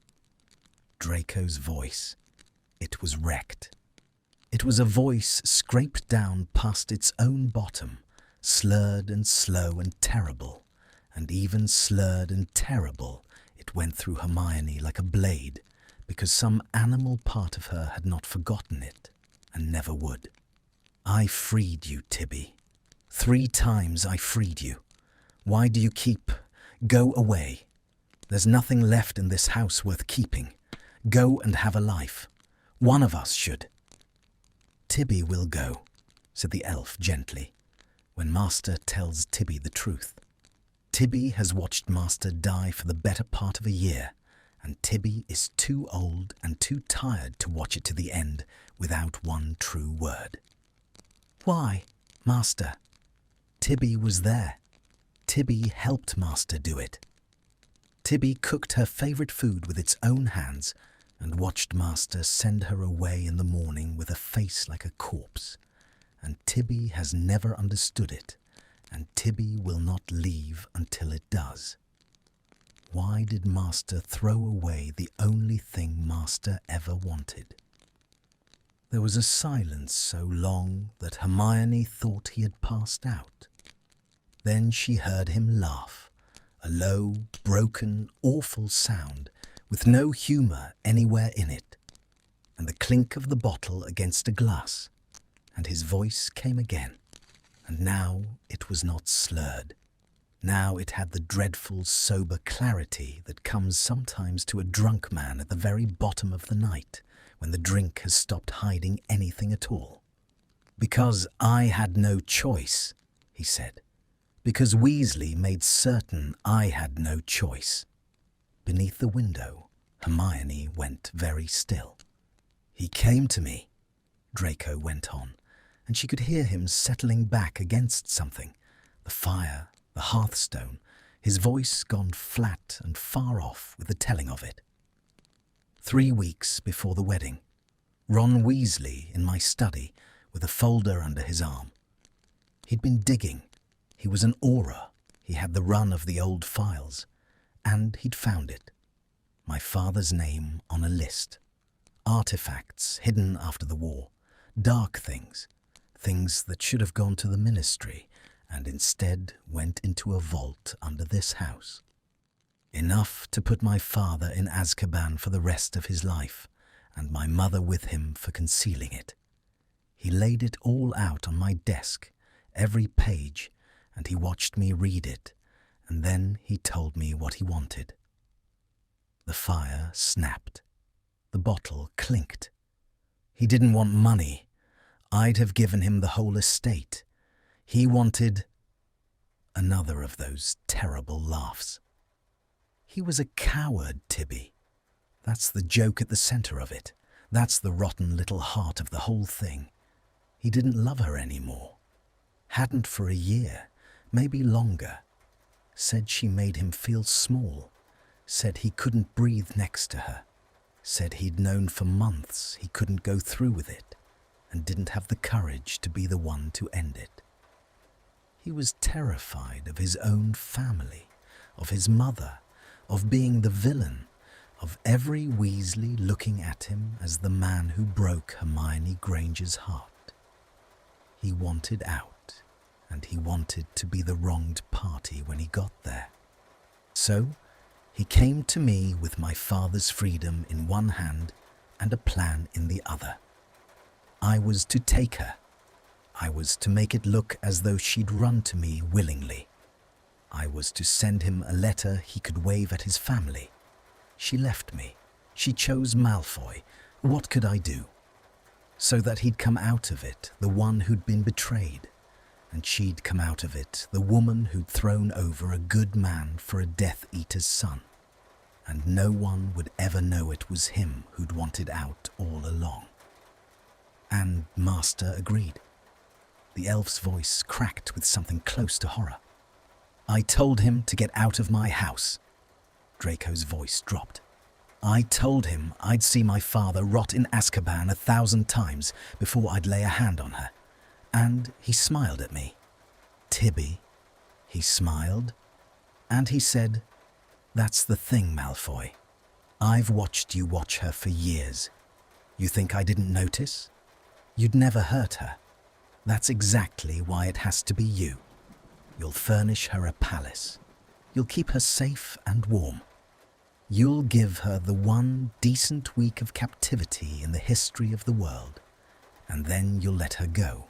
Draco's voice. It was wrecked. It was a voice scraped down past its own bottom, slurred and slow and terrible, and even slurred and terrible it went through Hermione like a blade, because some animal part of her had not forgotten it, and never would. "I freed you, Tibby. 3 times I freed you. Why do you keep— Go away. There's nothing left in this house worth keeping. Go and have a life. One of us should." "Tibby will go," said the elf gently, "when Master tells Tibby the truth. Tibby has watched Master die for the better part of a year, and Tibby is too old and too tired to watch it to the end without one true word." "Why, Master?" "Tibby was there. Tibby helped Master do it. Tibby cooked her favourite food with its own hands and watched Master send her away in the morning with a face like a corpse. And Tibby has never understood it, and Tibby will not leave until it does. Why did Master throw away the only thing Master ever wanted?" There was a silence so long that Hermione thought he had passed out. Then she heard him laugh, a low, broken, awful sound with no humour anywhere in it, and the clink of the bottle against a glass, and his voice came again, and now it was not slurred. Now it had the dreadful, sober clarity that comes sometimes to a drunk man at the very bottom of the night, when the drink has stopped hiding anything at all. "Because I had no choice," he said. because Weasley made certain I had no choice. Beneath the window, Hermione went very still. "He came to me," Draco went on, and she could hear him settling back against something. The fire, the hearthstone, his voice gone flat and far off with the telling of it. 3 weeks before the wedding, Ron Weasley in my study with a folder under his arm. He'd been digging. He was an aura. He had the run of the old files. And he'd found it. My father's name on a list. Artifacts hidden after the war. Dark things. Things that should have gone to the ministry and instead went into a vault under this house. Enough to put my father in Azkaban for the rest of his life, and my mother with him for concealing it. He laid it all out on my desk, every page, and he watched me read it, and then he told me what he wanted. The fire snapped. The bottle clinked. He didn't want money. I'd have given him the whole estate. He wanted another of those terrible laughs. He was a coward, Tibby. That's the joke at the centre of it. That's the rotten little heart of the whole thing. He didn't love her anymore. Hadn't for a year, maybe longer. Said she made him feel small. Said he couldn't breathe next to her. Said he'd known for months he couldn't go through with it and didn't have the courage to be the one to end it. He was terrified of his own family, of his mother, of being the villain, of every Weasley looking at him as the man who broke Hermione Granger's heart. He wanted out, and he wanted to be the wronged party when he got there. So he came to me with my father's freedom in one hand and a plan in the other. I was to take her. I was to make it look as though she'd run to me willingly. I was to send him a letter he could wave at his family. She left me. She chose Malfoy. What could I do? So that he'd come out of it, the one who'd been betrayed, and she'd come out of it, the woman who'd thrown over a good man for a Death Eater's son. And no one would ever know it was him who'd wanted out all along. And Master agreed. The elf's voice cracked with something close to horror. I told him to get out of my house. Draco's voice dropped. I told him I'd see my father rot in Azkaban 1,000 times before I'd lay a hand on her. And he smiled at me. Tibby, he smiled. And he said, "That's the thing, Malfoy. I've watched you watch her for years. You think I didn't notice? You'd never hurt her. That's exactly why it has to be you. You'll furnish her a palace. You'll keep her safe and warm. You'll give her the one decent week of captivity in the history of the world, and then you'll let her go,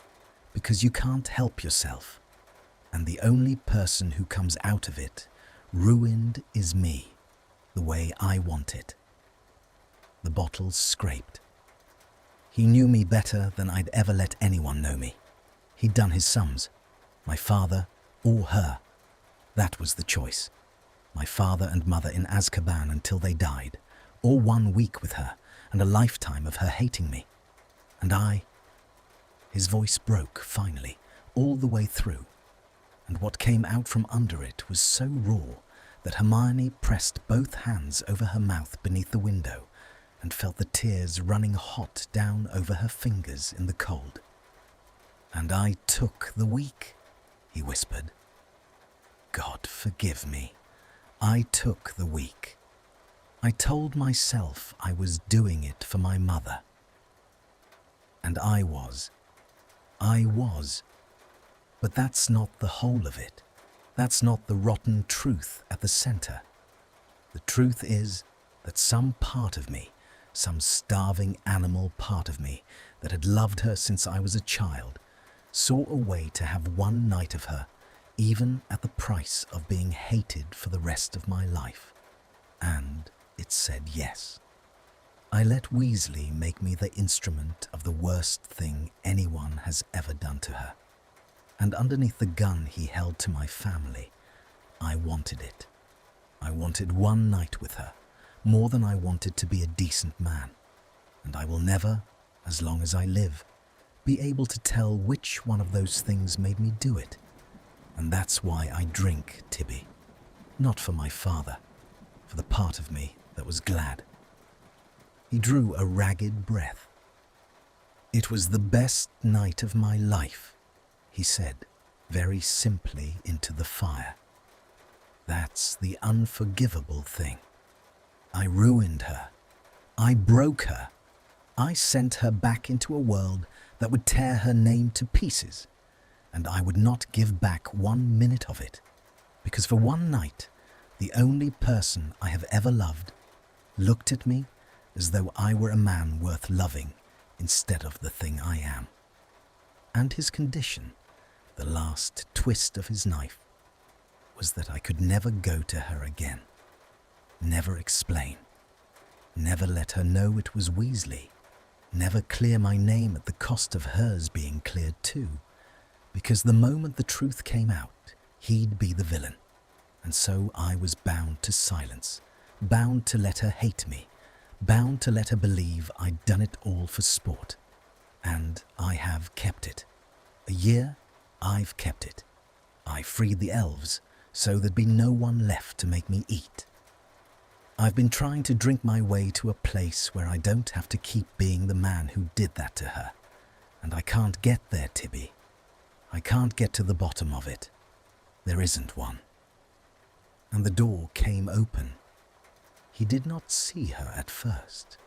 because you can't help yourself. And the only person who comes out of it ruined is me, the way I want it." The bottles scraped. He knew me better than I'd ever let anyone know me. He'd done his sums. My father or her. That was the choice. My father and mother in Azkaban until they died, or 1 week with her, and a lifetime of her hating me. And I... His voice broke, finally, all the way through, and what came out from under it was so raw that Hermione pressed both hands over her mouth beneath the window and felt the tears running hot down over her fingers in the cold. "And I took the week," he whispered. "God forgive me. I took the week. I told myself I was doing it for my mother. And I was. But that's not the whole of it. That's not the rotten truth at the center. The truth is that some part of me, some starving animal part of me that had loved her since I was a child, saw a way to have one night of her, even at the price of being hated for the rest of my life. And it said yes. I let Weasley make me the instrument of the worst thing anyone has ever done to her. and underneath the gun he held to my family, I wanted it. I wanted one night with her, more than I wanted to be a decent man, and I will never, as long as I live, be able to tell which one of those things made me do it. And that's why I drink, Tibby. Not for my father, for the part of me that was glad. He drew a ragged breath. It was the best night of my life, he said, very simply into the fire. That's the unforgivable thing. I ruined her. I broke her. I sent her back into a world that would tear her name to pieces, and I would not give back 1 minute of it, because for one night, the only person I have ever loved looked at me as though I were a man worth loving instead of the thing I am. And his condition, the last twist of his knife, was that I could never go to her again, never explain, never let her know it was Weasley, never clear my name at the cost of hers being cleared too, because the moment the truth came out, he'd be the villain, and so I was bound to silence, bound to let her hate me, bound to let her believe I'd done it all for sport. And I have kept it. A year, I've kept it. I freed the elves, so there'd be no one left to make me eat. I've been trying to drink my way to a place where I don't have to keep being the man who did that to her. And I can't get there, Tibby. I can't get to the bottom of it. There isn't one. And the door came open. He did not see her at first.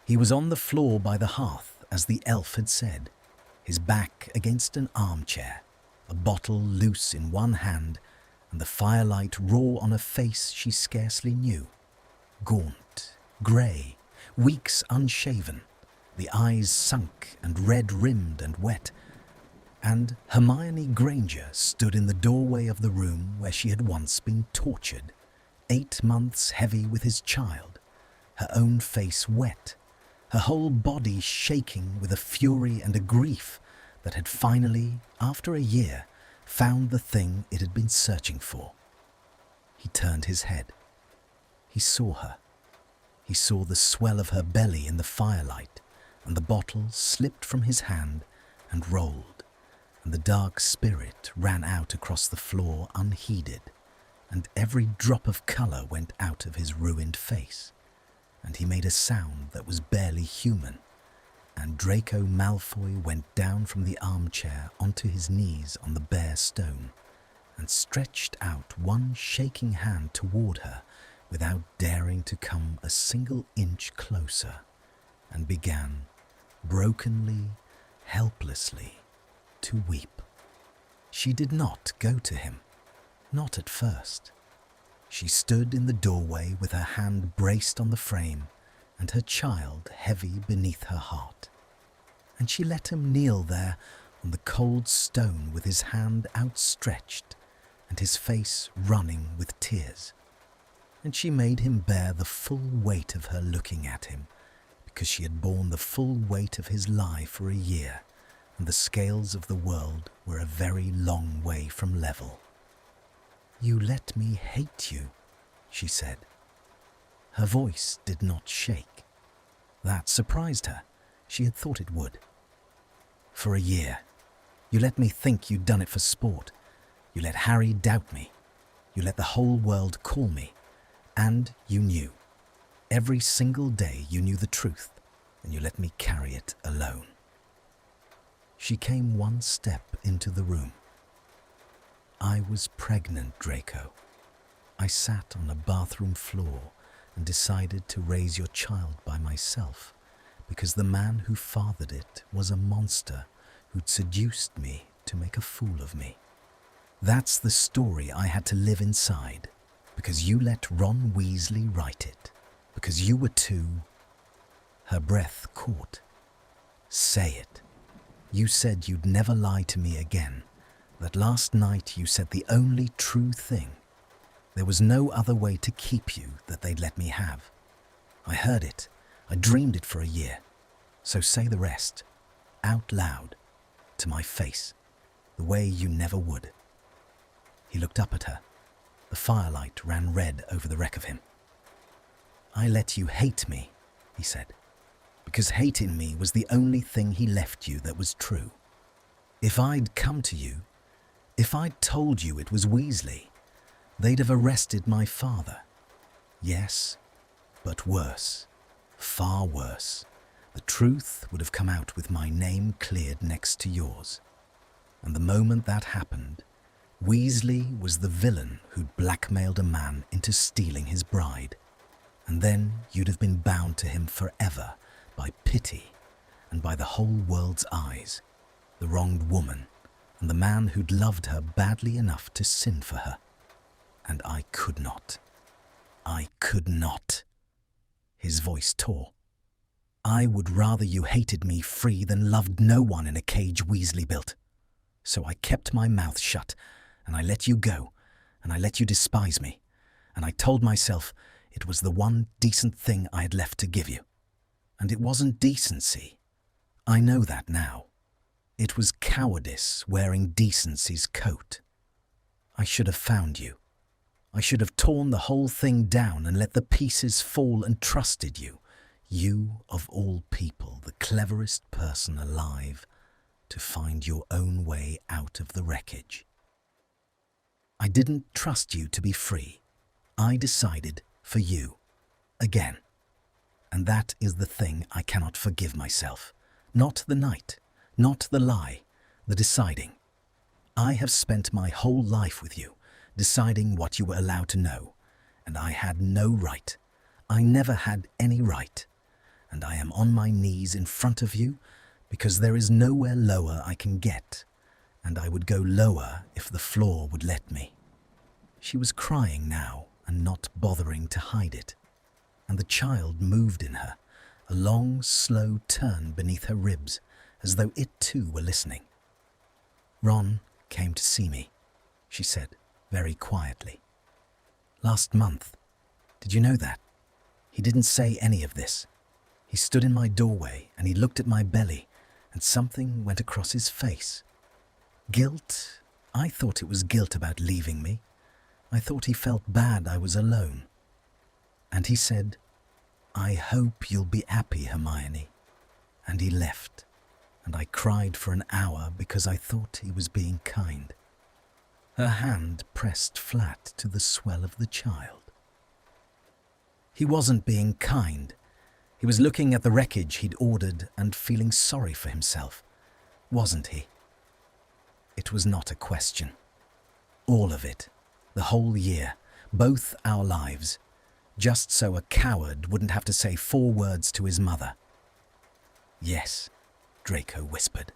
He was on the floor by the hearth, as the elf had said, his back against an armchair, a bottle loose in one hand, and the firelight raw on a face she scarcely knew. Gaunt, grey, weeks unshaven, the eyes sunk and red-rimmed and wet, and Hermione Granger stood in the doorway of the room where she had once been tortured, 8 months heavy with his child, her own face wet, her whole body shaking with a fury and a grief that had finally, after a year, found the thing it had been searching for. He turned his head. He saw her. He saw the swell of her belly in the firelight, and the bottle slipped from his hand and rolled, and the dark spirit ran out across the floor unheeded, and every drop of colour went out of his ruined face, and he made a sound that was barely human, and Draco Malfoy went down from the armchair onto his knees on the bare stone, and stretched out one shaking hand toward her without daring to come a single inch closer, and began, brokenly, helplessly, to weep. She did not go to him, not at first. She stood in the doorway with her hand braced on the frame and her child heavy beneath her heart, and she let him kneel there on the cold stone with his hand outstretched and his face running with tears, and she made him bear the full weight of her looking at him, because she had borne the full weight of his lie for a year, and the scales of the world were a very long way from level. "You let me hate you," she said. Her voice did not shake. That surprised her. She had thought it would. "For a year. You let me think you'd done it for sport. You let Harry doubt me. You let the whole world call me. And you knew. Every single day you knew the truth, and you let me carry it alone." She came one step into the room. "I was pregnant, Draco. I sat on a bathroom floor and decided to raise your child by myself, because the man who fathered it was a monster who'd seduced me to make a fool of me. That's the story I had to live inside, because you let Ron Weasley write it, because you were too—" Her breath caught. "Say it. You said you'd never lie to me again, that last night you said the only true thing. There was no other way to keep you that they'd let me have. I heard it. I dreamed it for a year. So say the rest, out loud, to my face." the way you never would." He looked up at her. The firelight ran red over the wreck of him. "I let you hate me," he said, "because hating me was the only thing he left you that was true. If I'd come to you, if I'd told you it was Weasley, they'd have arrested my father. Yes, but worse, far worse. The truth would have come out with my name cleared next to yours. And the moment that happened, Weasley was the villain who'd blackmailed a man into stealing his bride. And then you'd have been bound to him forever by pity and by the whole world's eyes, the wronged woman and the man who'd loved her badly enough to sin for her. And I could not. I could not." His voice tore. "I would rather you hated me free than loved no one in a cage Weasley built. So I kept my mouth shut, and I let you go, and I let you despise me, and I told myself it was the one decent thing I had left to give you. And it wasn't decency. I know that now. It was cowardice wearing decency's coat. I should have found you. I should have torn the whole thing down and let the pieces fall and trusted you. You, of all people, the cleverest person alive, to find your own way out of the wreckage. I didn't trust you to be free. I decided for you. Again. And that is the thing I cannot forgive myself. Not the night, not the lie, the deciding. I have spent my whole life with you, deciding what you were allowed to know, and I had no right. I never had any right. And I am on my knees in front of you because there is nowhere lower I can get, and I would go lower if the floor would let me." She was crying now and not bothering to hide it, and the child moved in her, a long, slow turn beneath her ribs, as though it too were listening. "Ron came to see me," she said, very quietly. "Last month. Did you know that? He didn't say any of this. He stood in my doorway and he looked at my belly, and something went across his face. Guilt? I thought it was guilt about leaving me. I thought he felt bad I was alone. And he said, 'I hope you'll be happy, Hermione.' And he left, and I cried for an hour because I thought he was being kind." Her hand pressed flat to the swell of the child. "He wasn't being kind. He was looking at the wreckage he'd ordered and feeling sorry for himself, wasn't he? It was not a question. All of it, the whole year, both our lives, just so a coward wouldn't have to say 4 words to his mother." "Yes," Draco whispered.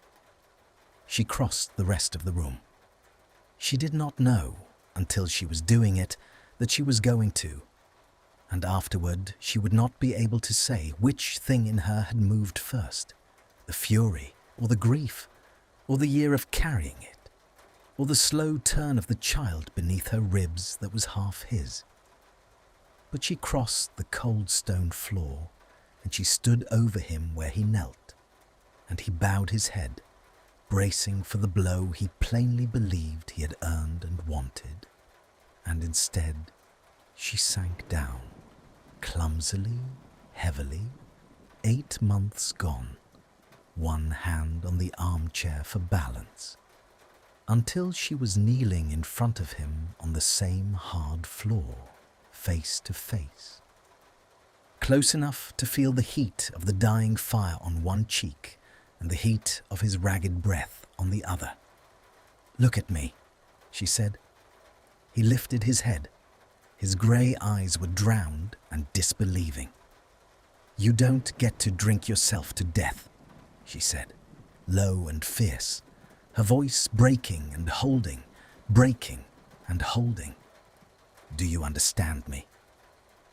She crossed the rest of the room. She did not know, until she was doing it, that she was going to. And afterward she would not be able to say which thing in her had moved first, the fury or the grief, or the year of carrying it, or the slow turn of the child beneath her ribs that was half his. But she crossed the cold stone floor, and she stood over him where he knelt, and he bowed his head, bracing for the blow he plainly believed he had earned and wanted, and instead she sank down, clumsily, heavily, 8 months gone, one hand on the armchair for balance, until she was kneeling in front of him on the same hard floor, face to face, close enough to feel the heat of the dying fire on one cheek and the heat of his ragged breath on the other. "Look at me," she said. He lifted his head. His grey eyes were drowned and disbelieving. "You don't get to drink yourself to death," she said, low and fierce, her voice breaking and holding, breaking and holding. "Do you understand me?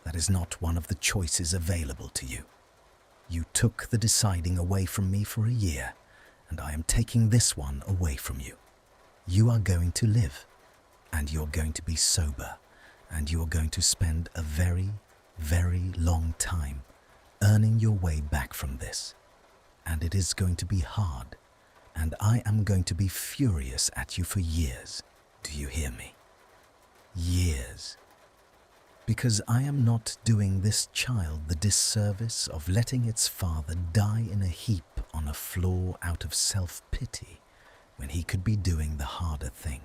That is not one of the choices available to you. You took the deciding away from me for a year, and I am taking this one away from you. You are going to live, and you're going to be sober, and you're going to spend a very, very long time earning your way back from this. And it is going to be hard, and I am going to be furious at you for years. Do you hear me? Years. Because I am not doing this child the disservice of letting its father die in a heap on a floor out of self-pity when he could be doing the harder thing,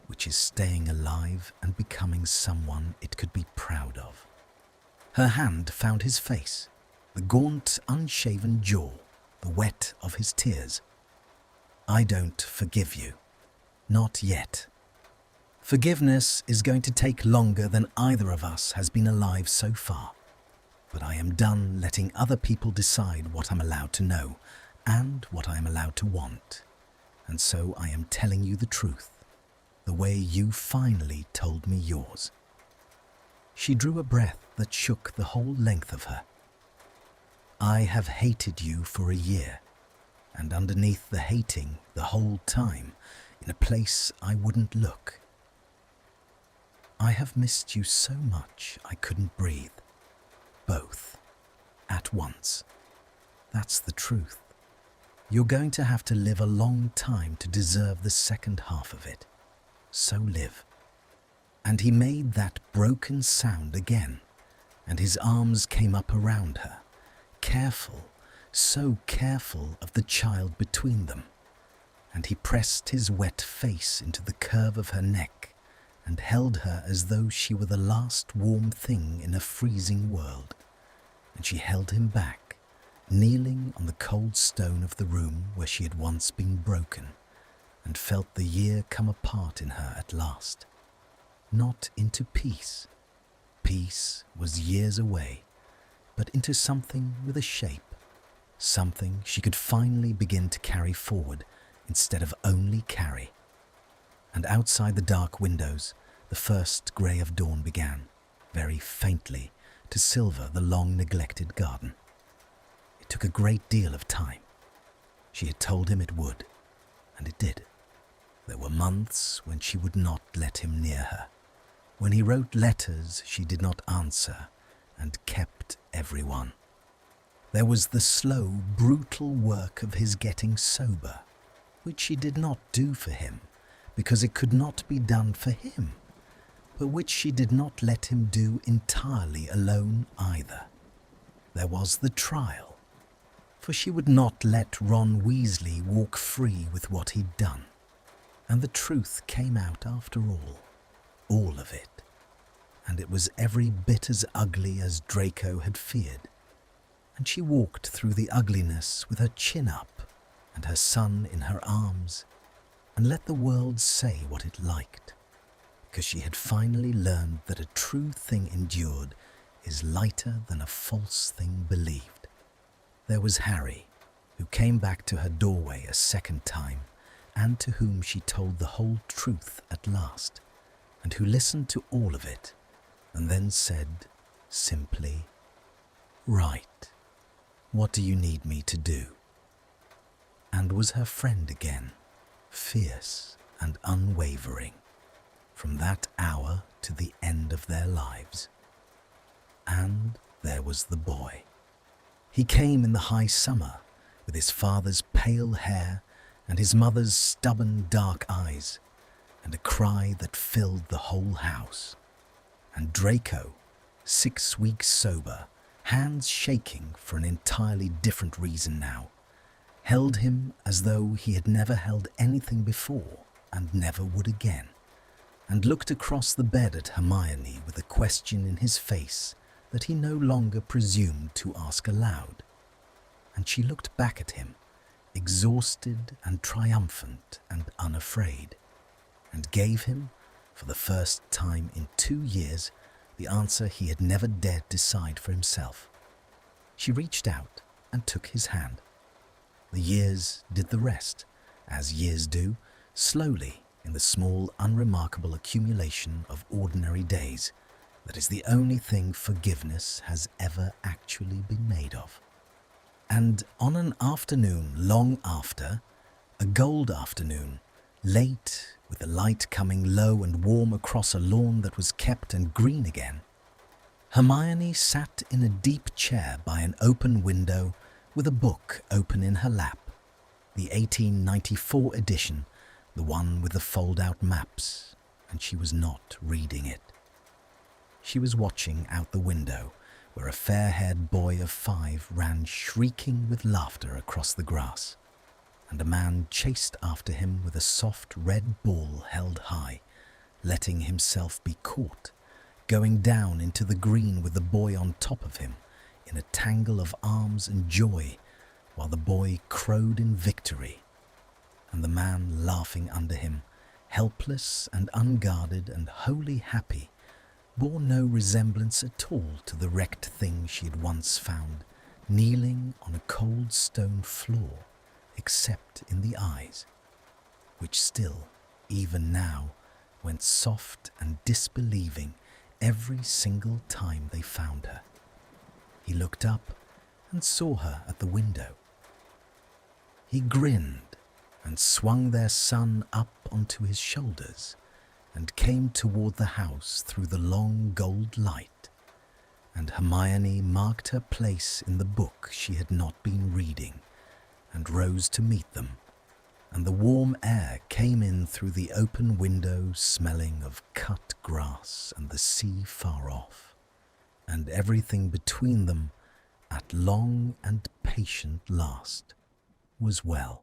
which is staying alive and becoming someone it could be proud of. Her hand found his face, the gaunt, unshaven jaw, the wet of his tears. I don't forgive you. Not yet. Forgiveness is going to take longer than either of us has been alive so far. But I am done letting other people decide what I'm allowed to know and what I am allowed to want. And so I am telling you the truth, the way you finally told me yours. She drew a breath that shook the whole length of her. I have hated you for a year, and underneath the hating the whole time, in a place I wouldn't look. I have missed you so much I couldn't breathe. Both. At once. That's the truth. You're going to have to live a long time to deserve the second half of it. So live. And he made that broken sound again, and his arms came up around her, careful, so careful of the child between them. And he pressed his wet face into the curve of her neck and held her as though she were the last warm thing in a freezing world. And she held him back, kneeling on the cold stone of the room where she had once been broken, and felt the year come apart in her at last. Not into peace. Peace was years away, but into something with a shape, something she could finally begin to carry forward instead of only carry. And outside the dark windows, the first grey of dawn began, very faintly, to silver the long-neglected garden. It took a great deal of time. She had told him it would, and it did. There were months when she would not let him near her. When he wrote letters, she did not answer, and kept everyone. There was the slow, brutal work of his getting sober, which she did not do for him, because it could not be done for him, but which she did not let him do entirely alone either. There was the trial, for she would not let Ron Weasley walk free with what he'd done, and the truth came out after all of it, and it was every bit as ugly as Draco had feared, and she walked through the ugliness with her chin up and her son in her arms, and let the world say what it liked, because she had finally learned that a true thing endured is lighter than a false thing believed. There was Harry, who came back to her doorway a second time, and to whom she told the whole truth at last, and who listened to all of it, and then said, simply, "Right, what do you need me to do?" And was her friend again, fierce and unwavering, from that hour to the end of their lives. And there was the boy. He came in the high summer, with his father's pale hair and his mother's stubborn dark eyes, and a cry that filled the whole house. And Draco, 6 weeks sober, hands shaking for an entirely different reason now, held him as though he had never held anything before and never would again, and looked across the bed at Hermione with a question in his face that he no longer presumed to ask aloud. And she looked back at him, exhausted and triumphant and unafraid, and gave him, for the first time in 2 years, the answer he had never dared decide for himself. She reached out and took his hand. The years did the rest, as years do, slowly in the small, unremarkable accumulation of ordinary days that is the only thing forgiveness has ever actually been made of. And on an afternoon long after, a gold afternoon, late, with the light coming low and warm across a lawn that was kept and green again, Hermione sat in a deep chair by an open window with a book open in her lap, the 1894 edition, the one with the fold-out maps, and she was not reading it. She was watching out the window, where a fair-haired boy of 5 ran shrieking with laughter across the grass, and a man chased after him with a soft red ball held high, letting himself be caught, going down into the green with the boy on top of him, in a tangle of arms and joy, while the boy crowed in victory, and the man laughing under him, helpless and unguarded and wholly happy, bore no resemblance at all to the wrecked thing she had once found, kneeling on a cold stone floor, except in the eyes, which still, even now, went soft and disbelieving every single time they found her. He looked up and saw her at the window. He grinned and swung their son up onto his shoulders and came toward the house through the long gold light, and Hermione marked her place in the book she had not been reading and rose to meet them, and the warm air came in through the open window smelling of cut grass and the sea far off, and everything between them, at long and patient last, was well.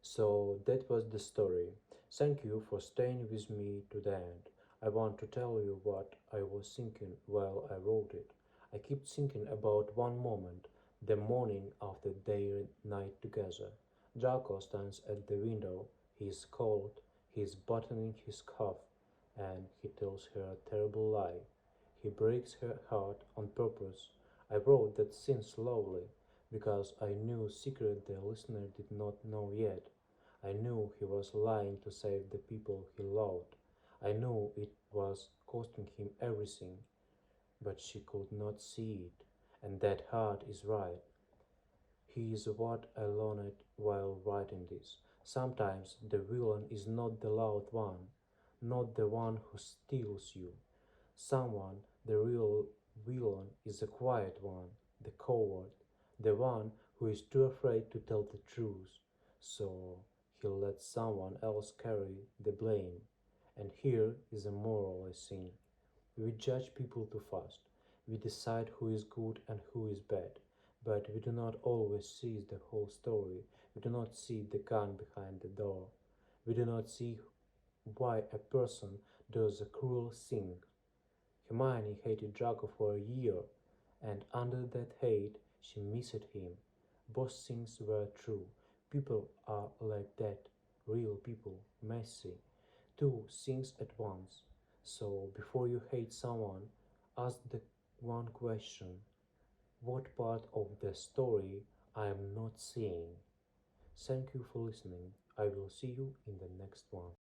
So that was the story. Thank you for staying with me to the end. I want to tell you what I was thinking while I wrote it. I kept thinking about one moment, the morning after their night together. Draco stands at the window. He is cold, he is buttoning his scarf, and he tells her a terrible lie. He breaks her heart on purpose. I wrote that scene slowly because I knew a secret the listener did not know yet. I knew he was lying to save the people he loved. I knew it was costing him everything, but she could not see it. And that heart is right. He is what I learned while writing this. Sometimes the villain is not the loud one, not the one who steals you. Someone, the real villain, is the quiet one, the coward, the one who is too afraid to tell the truth. So he lets someone else carry the blame. And here is a moral I think. We judge people too fast. We decide who is good and who is bad. But we do not always see the whole story. We do not see the gun behind the door. We do not see why a person does a cruel thing. Hermione hated Draco for a year, and under that hate she missed him. Both things were true. People are like that, real people, messy. Two things at once. So before you hate someone, ask the one question: what part of the story I am not seeing? Thank you for listening. I will see you in the next one.